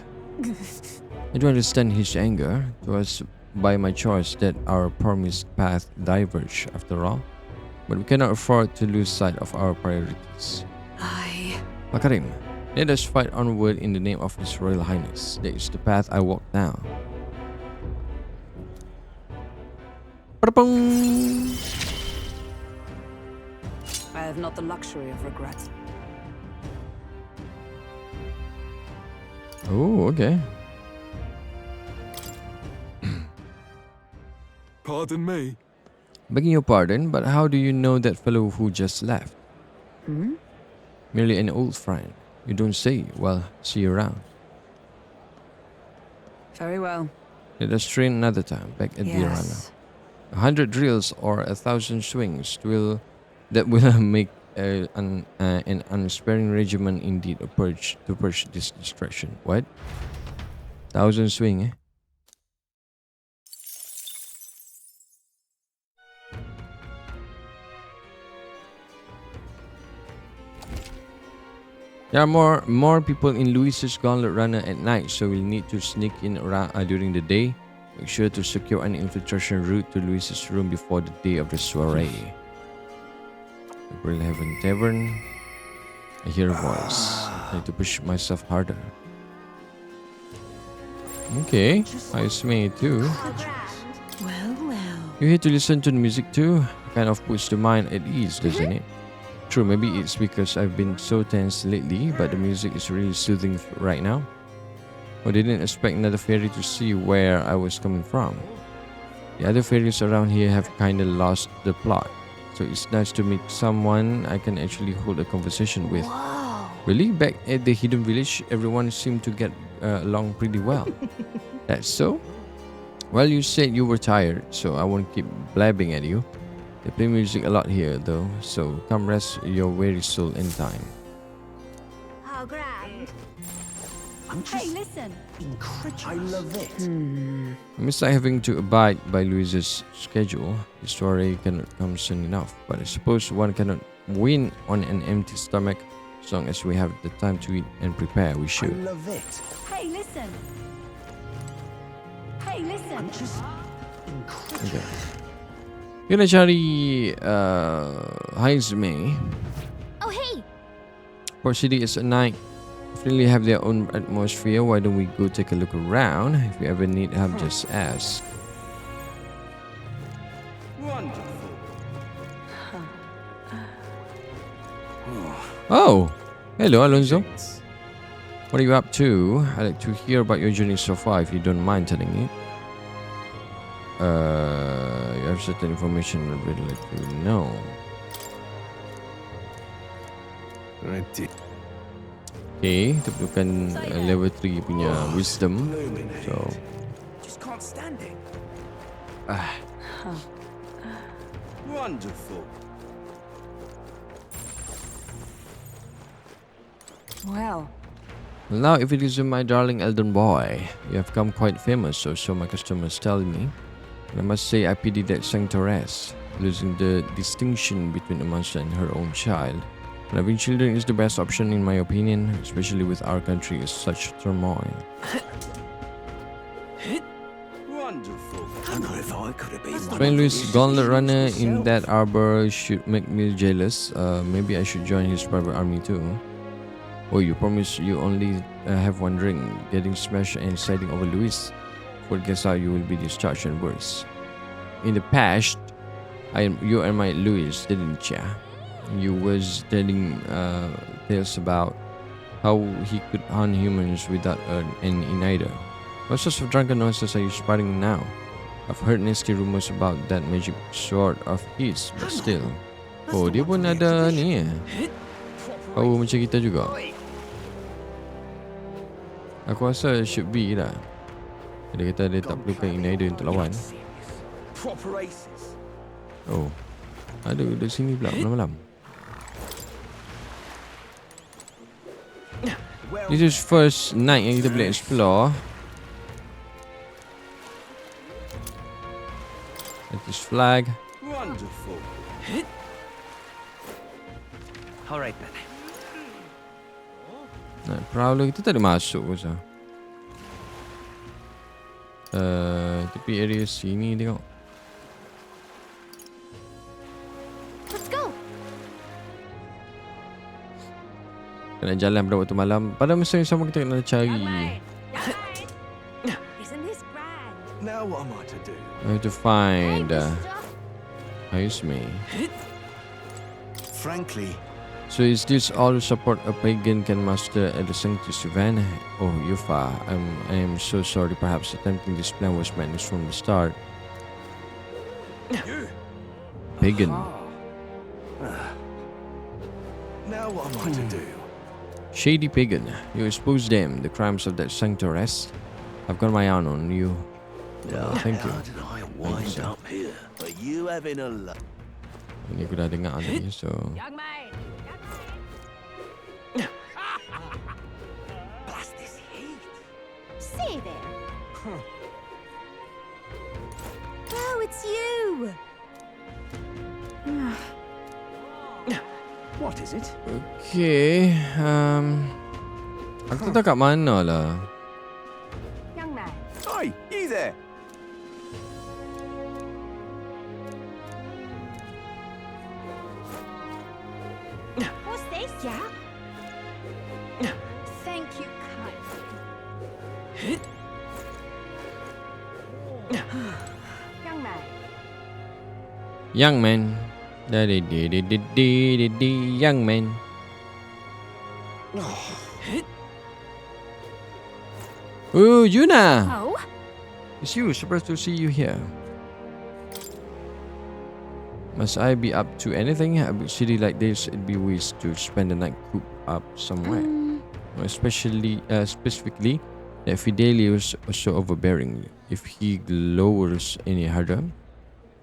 I do understand his anger. It was by my choice that our promised path diverged after all. But we cannot afford to lose sight of our priorities. Makarim, let us fight onward in the name of His Royal Highness. That is the path I walk now. Ba-da-bong! I have not the luxury of regrets. Oh, okay. Pardon me. Begging your pardon, but how do you know that fellow who just left? Merely an old friend. You don't say. Well, see you around. Very well. Let us train another time back at the arena. 100 drills or 1,000 swings will make an unsparing regiment indeed to purge this distraction. What? 1,000 swing, eh? There are more people in Luis's Gauntlet Runner at night, so we'll need to sneak in around during the day. Make sure to secure an infiltration route to Luis's room before the day of the soiree. April Heaven Tavern. I hear a voice. I need to push myself harder. Okay, nice me too. Well, well. You here to listen to the music too? Kind of puts the mind at ease, doesn't it? True, maybe it's because I've been so tense lately, but the music is really soothing right now. I didn't expect another fairy to see where I was coming from. The other fairies around here have kinda lost the plot, so it's nice to meet someone I can actually hold a conversation with. Really? Back at the hidden village, everyone seemed to get along pretty well. That's so? Well, you said you were tired, so I won't keep blabbing at you. They play music a lot here, though, so come rest your weary soul in time. How grand. I'm just Hey, listen. incredulous. I love it. Amidst having to abide by Louise's schedule, the story cannot come soon enough, but I suppose one cannot win on an empty stomach. As long as we have the time to eat and prepare, we I should. love it. Hey, listen. Hey, listen. I'm just incredulous. Okay. Gonna cari Heisme. Oh, hey. Port City is a night. Definitely have their own atmosphere. Why don't we go take a look around? If you ever need help, just ask. Wonderful. Oh, hello, Alonso. What are you up to? I'd like to hear about your journey so far, if you don't mind telling me. You have certain information I'd really like to know. Okay, kita perlukan level 3 punya wisdom. So, Just can't stand it. Wonderful. Well, Now, if it isn't my darling Eldon boy, you have become quite famous, or so my customers tell me. And I must say, I pity that sanctoress, losing the distinction between a monster and her own child. But having children is the best option, in my opinion, especially with our country in such turmoil. Wonderful. I don't know if I could have been one Train of Louis his Gauntlet Runner yourself. in that arbor should make me jealous. Maybe I should join his private army too. Oh, you promise you only have one ring, getting smashed and siding over Louis. Well, guess how you will be discharged and worse. In the past, you and my Louis, didn't ya? You was telling tales about how he could hunt humans without an inhibitor. What sorts of drunken nonsense are you spouting now? I've heard nasty rumors about that magic sword of his, but still. Oh, dia pun ada ni power macam kita juga. Aku rasa should be lah. Dia kata dia tak perlukan inhibitor untuk lawan. Proper aces. Oh, ada di sini pula malam-malam. This is first night yang kita boleh explore. That is flag. Wonderful. All right then. Nak prowler kita tak ada masuk ke sah. Tapi area sini tengok. Let's go. Kena jalan pada waktu malam. Pada masa yang sama kita kena cari. Isn't this grand? Now what am I to do? I have to find Aisme. Frankly, So is this all support a pagan can master at the Sanctus event? Oh, Yufa, I am so sorry. Perhaps attempting this plan was madness from the start. Pagan. now what am I to do? Shady pagan. You expose them, the crimes of that sanctoress. I've got my eye on you. Thank you. How did I wind sir. up here? Are you having a look? Ini aku dah dengar tadi, so Young man. Blast this heat. Say there. Oh, it's you. What is it? okay. Aku tak tahu kat mana lah. Young man. Hi, you there. What's this? Yeah. Thank you kindly. Young man. Young man. Young man. Oh, Yuna! Oh? It's you. Surprised to see you here. Must I be up to anything? A big city like this, it'd be waste to spend the night cooped up somewhere. Especially, specifically, that Fidelio is so overbearing. If he lowers any harder,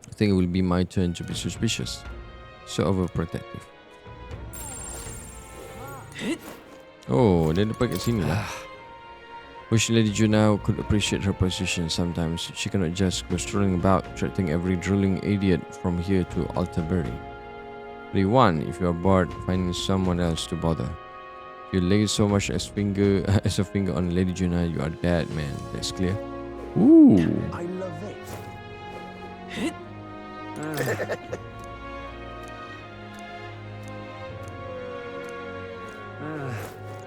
I think it will be my turn to be suspicious. So overprotective. Oh, dia dapat kat sini lah. Wish Lady Juna could appreciate her position sometimes. She cannot just go strolling about, threatening every drooling idiot from here to Altabury. 31. If you are bored, finding someone else to bother. If you lay so much as a finger on Lady Juna, you are dead, man. That's clear. Ooh. I love it.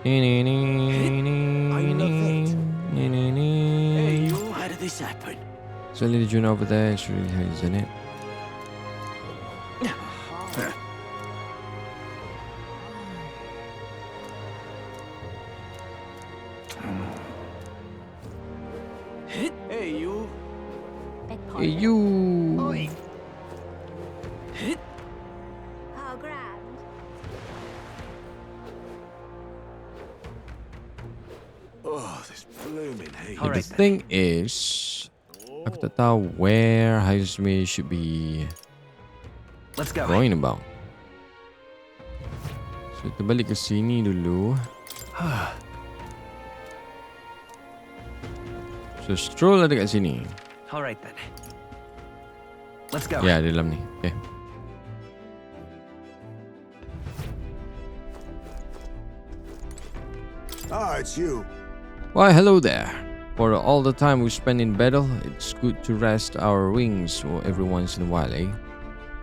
Hey, you, how did this happen? So Lady Juna over there, it's really hard, isn't it? Hey, you. Beg Hey, pardon. you. Oh, grand. Oh, this blooming heat. But the thing is, aku tak tahu where Haizme should be. Let's go. going about? So kita balik ke sini dulu. So stroll ada kat sini. All right then. Let's go. Ya, di dalam ni. Okay. Ah, it's you. Why, hello there. For all the time we spend in battle, it's good to rest our wings every once in a while, eh?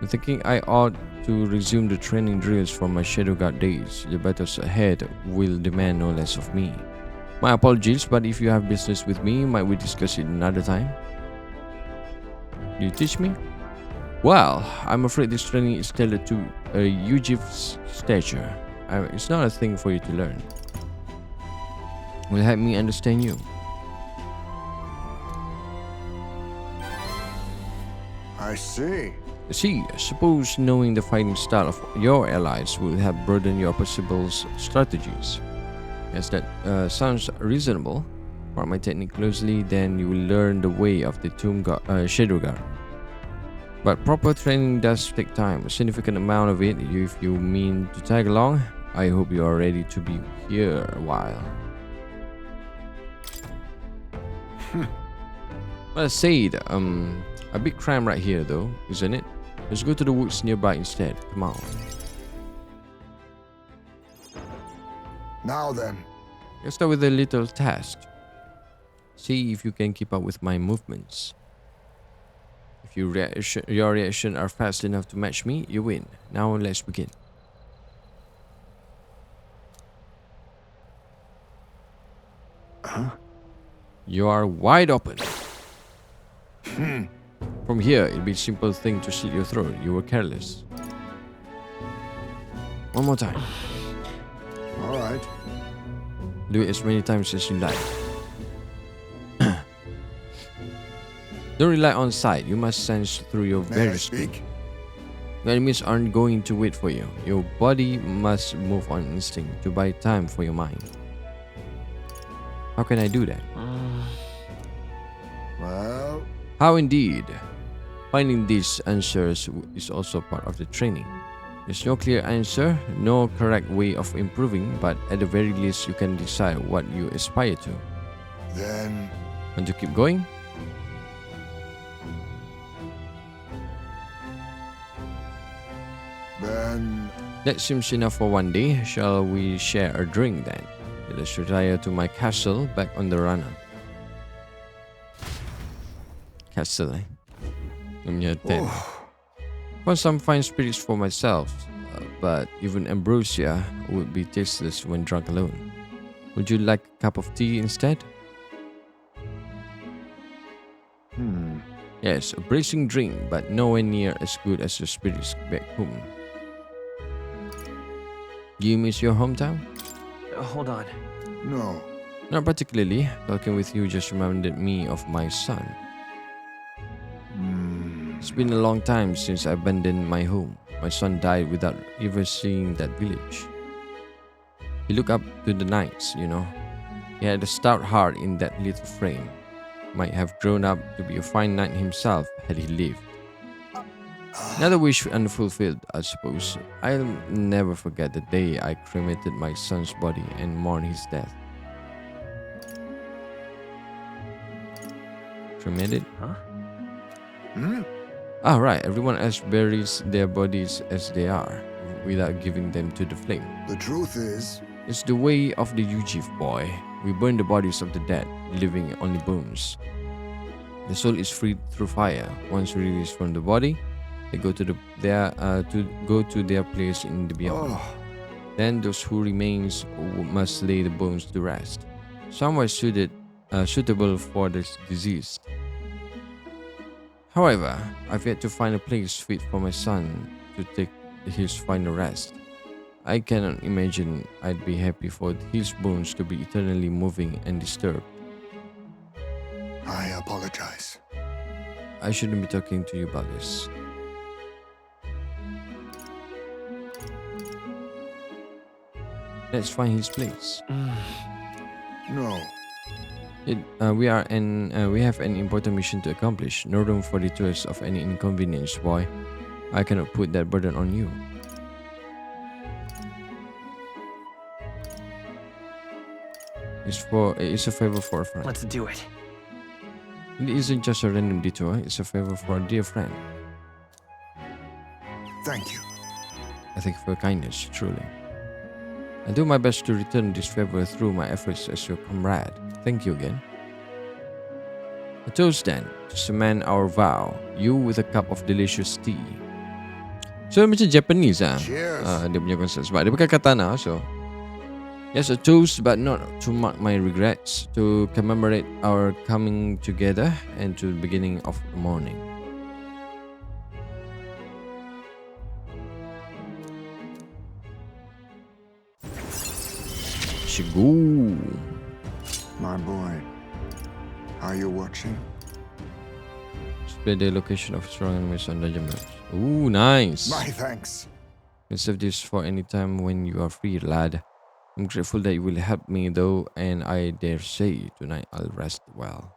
I'm thinking I ought to resume the training drills from my Shadow Guard days. The battles ahead will demand no less of me. My apologies, but if you have business with me, might we discuss it another time? Do you teach me? Well, I'm afraid this training is tailored to a Yujif's stature. It's not a thing for you to learn. Will help me understand you. I see. See, suppose knowing the fighting style of your allies will help broaden your possible strategies. Yes, that sounds reasonable. Mark my technique closely, then you will learn the way of the Shadow Guard. But proper training does take time, a significant amount of it. If you mean to tag along, I hope you are ready to be here a while. Well said. A big crime right here though, isn't it? Let's go to the woods nearby instead. Come on. Now then. Let's start with a little task. See if you can keep up with my movements. If your reaction are fast enough to match me, you win. Now let's begin. Huh? You are wide open. From here, it'd be a simple thing to slit your throat. You were careless. One more time. All right. Do it as many times as you like. Don't rely on sight. You must sense through your May I very skin. speak? Your enemies aren't going to wait for you. Your body must move on instinct to buy time for your mind. How can I do that? Well, How indeed. Finding these answers is also part of the training. There's no clear answer, no correct way of improving, but at the very least you can decide what you aspire to. then Want to keep going? That seems enough for one day. Shall we share a drink then? Let us retire to my castle back on the runner. Castle, eh? Punya tent. Found some fine spirits for myself, but even ambrosia would be tasteless when drunk alone. Would you like a cup of tea instead? Yes, a bracing drink, but nowhere near as good as the spirits back home. Do you miss your hometown? Hold on. no. Not particularly. Talking with you just reminded me of my son. It's been a long time since I abandoned my home. My son died without ever seeing that village. He looked up to the knights, you know. He had a stout heart in that little frame. Might have grown up to be a fine knight himself had he lived. Another wish unfulfilled, I suppose. I'll never forget the day I cremated my son's body and mourned his death. Cremated? Huh? Ah, right. Everyone else buries their bodies as they are, without giving them to the flame. The truth is, It's the way of the Yujif boy. We burn the bodies of the dead, leaving only bones. The soul is freed through fire. Once released from the body, they go to their place in the beyond. Then those who remains must lay the bones to rest. Some were suitable for the deceased. However, I've yet to find a place fit for my son to take his final rest. I cannot imagine I'd be happy for his bones to be eternally moving and disturbed. I apologize. I shouldn't be talking to you about this. Let's find his place. No. We have an important mission to accomplish. No room for detours of any inconvenience, boy. I cannot put that burden on you. It's a favor for a friend. Let's do it. It isn't just a random detour, it's a favor for a dear friend. Thank you. I thank you for your kindness, truly. I'll do my best to return this favor through my efforts as your comrade. Thank you again. A toast then, to cement our vow, you with a cup of delicious tea. So macam Japanese Cheers. dia punya konsep sebab dia pakai katana, so yes, a toast but not to mark my regrets, to commemorate our coming together and to the beginning of the morning. Shigu. My boy, are you watching? Display the location of strong enemies on dungeon maps. Ooh, nice. My thanks. Can save this for any time when you are free, lad. I'm grateful that you will help me though, and I dare say tonight I'll rest well.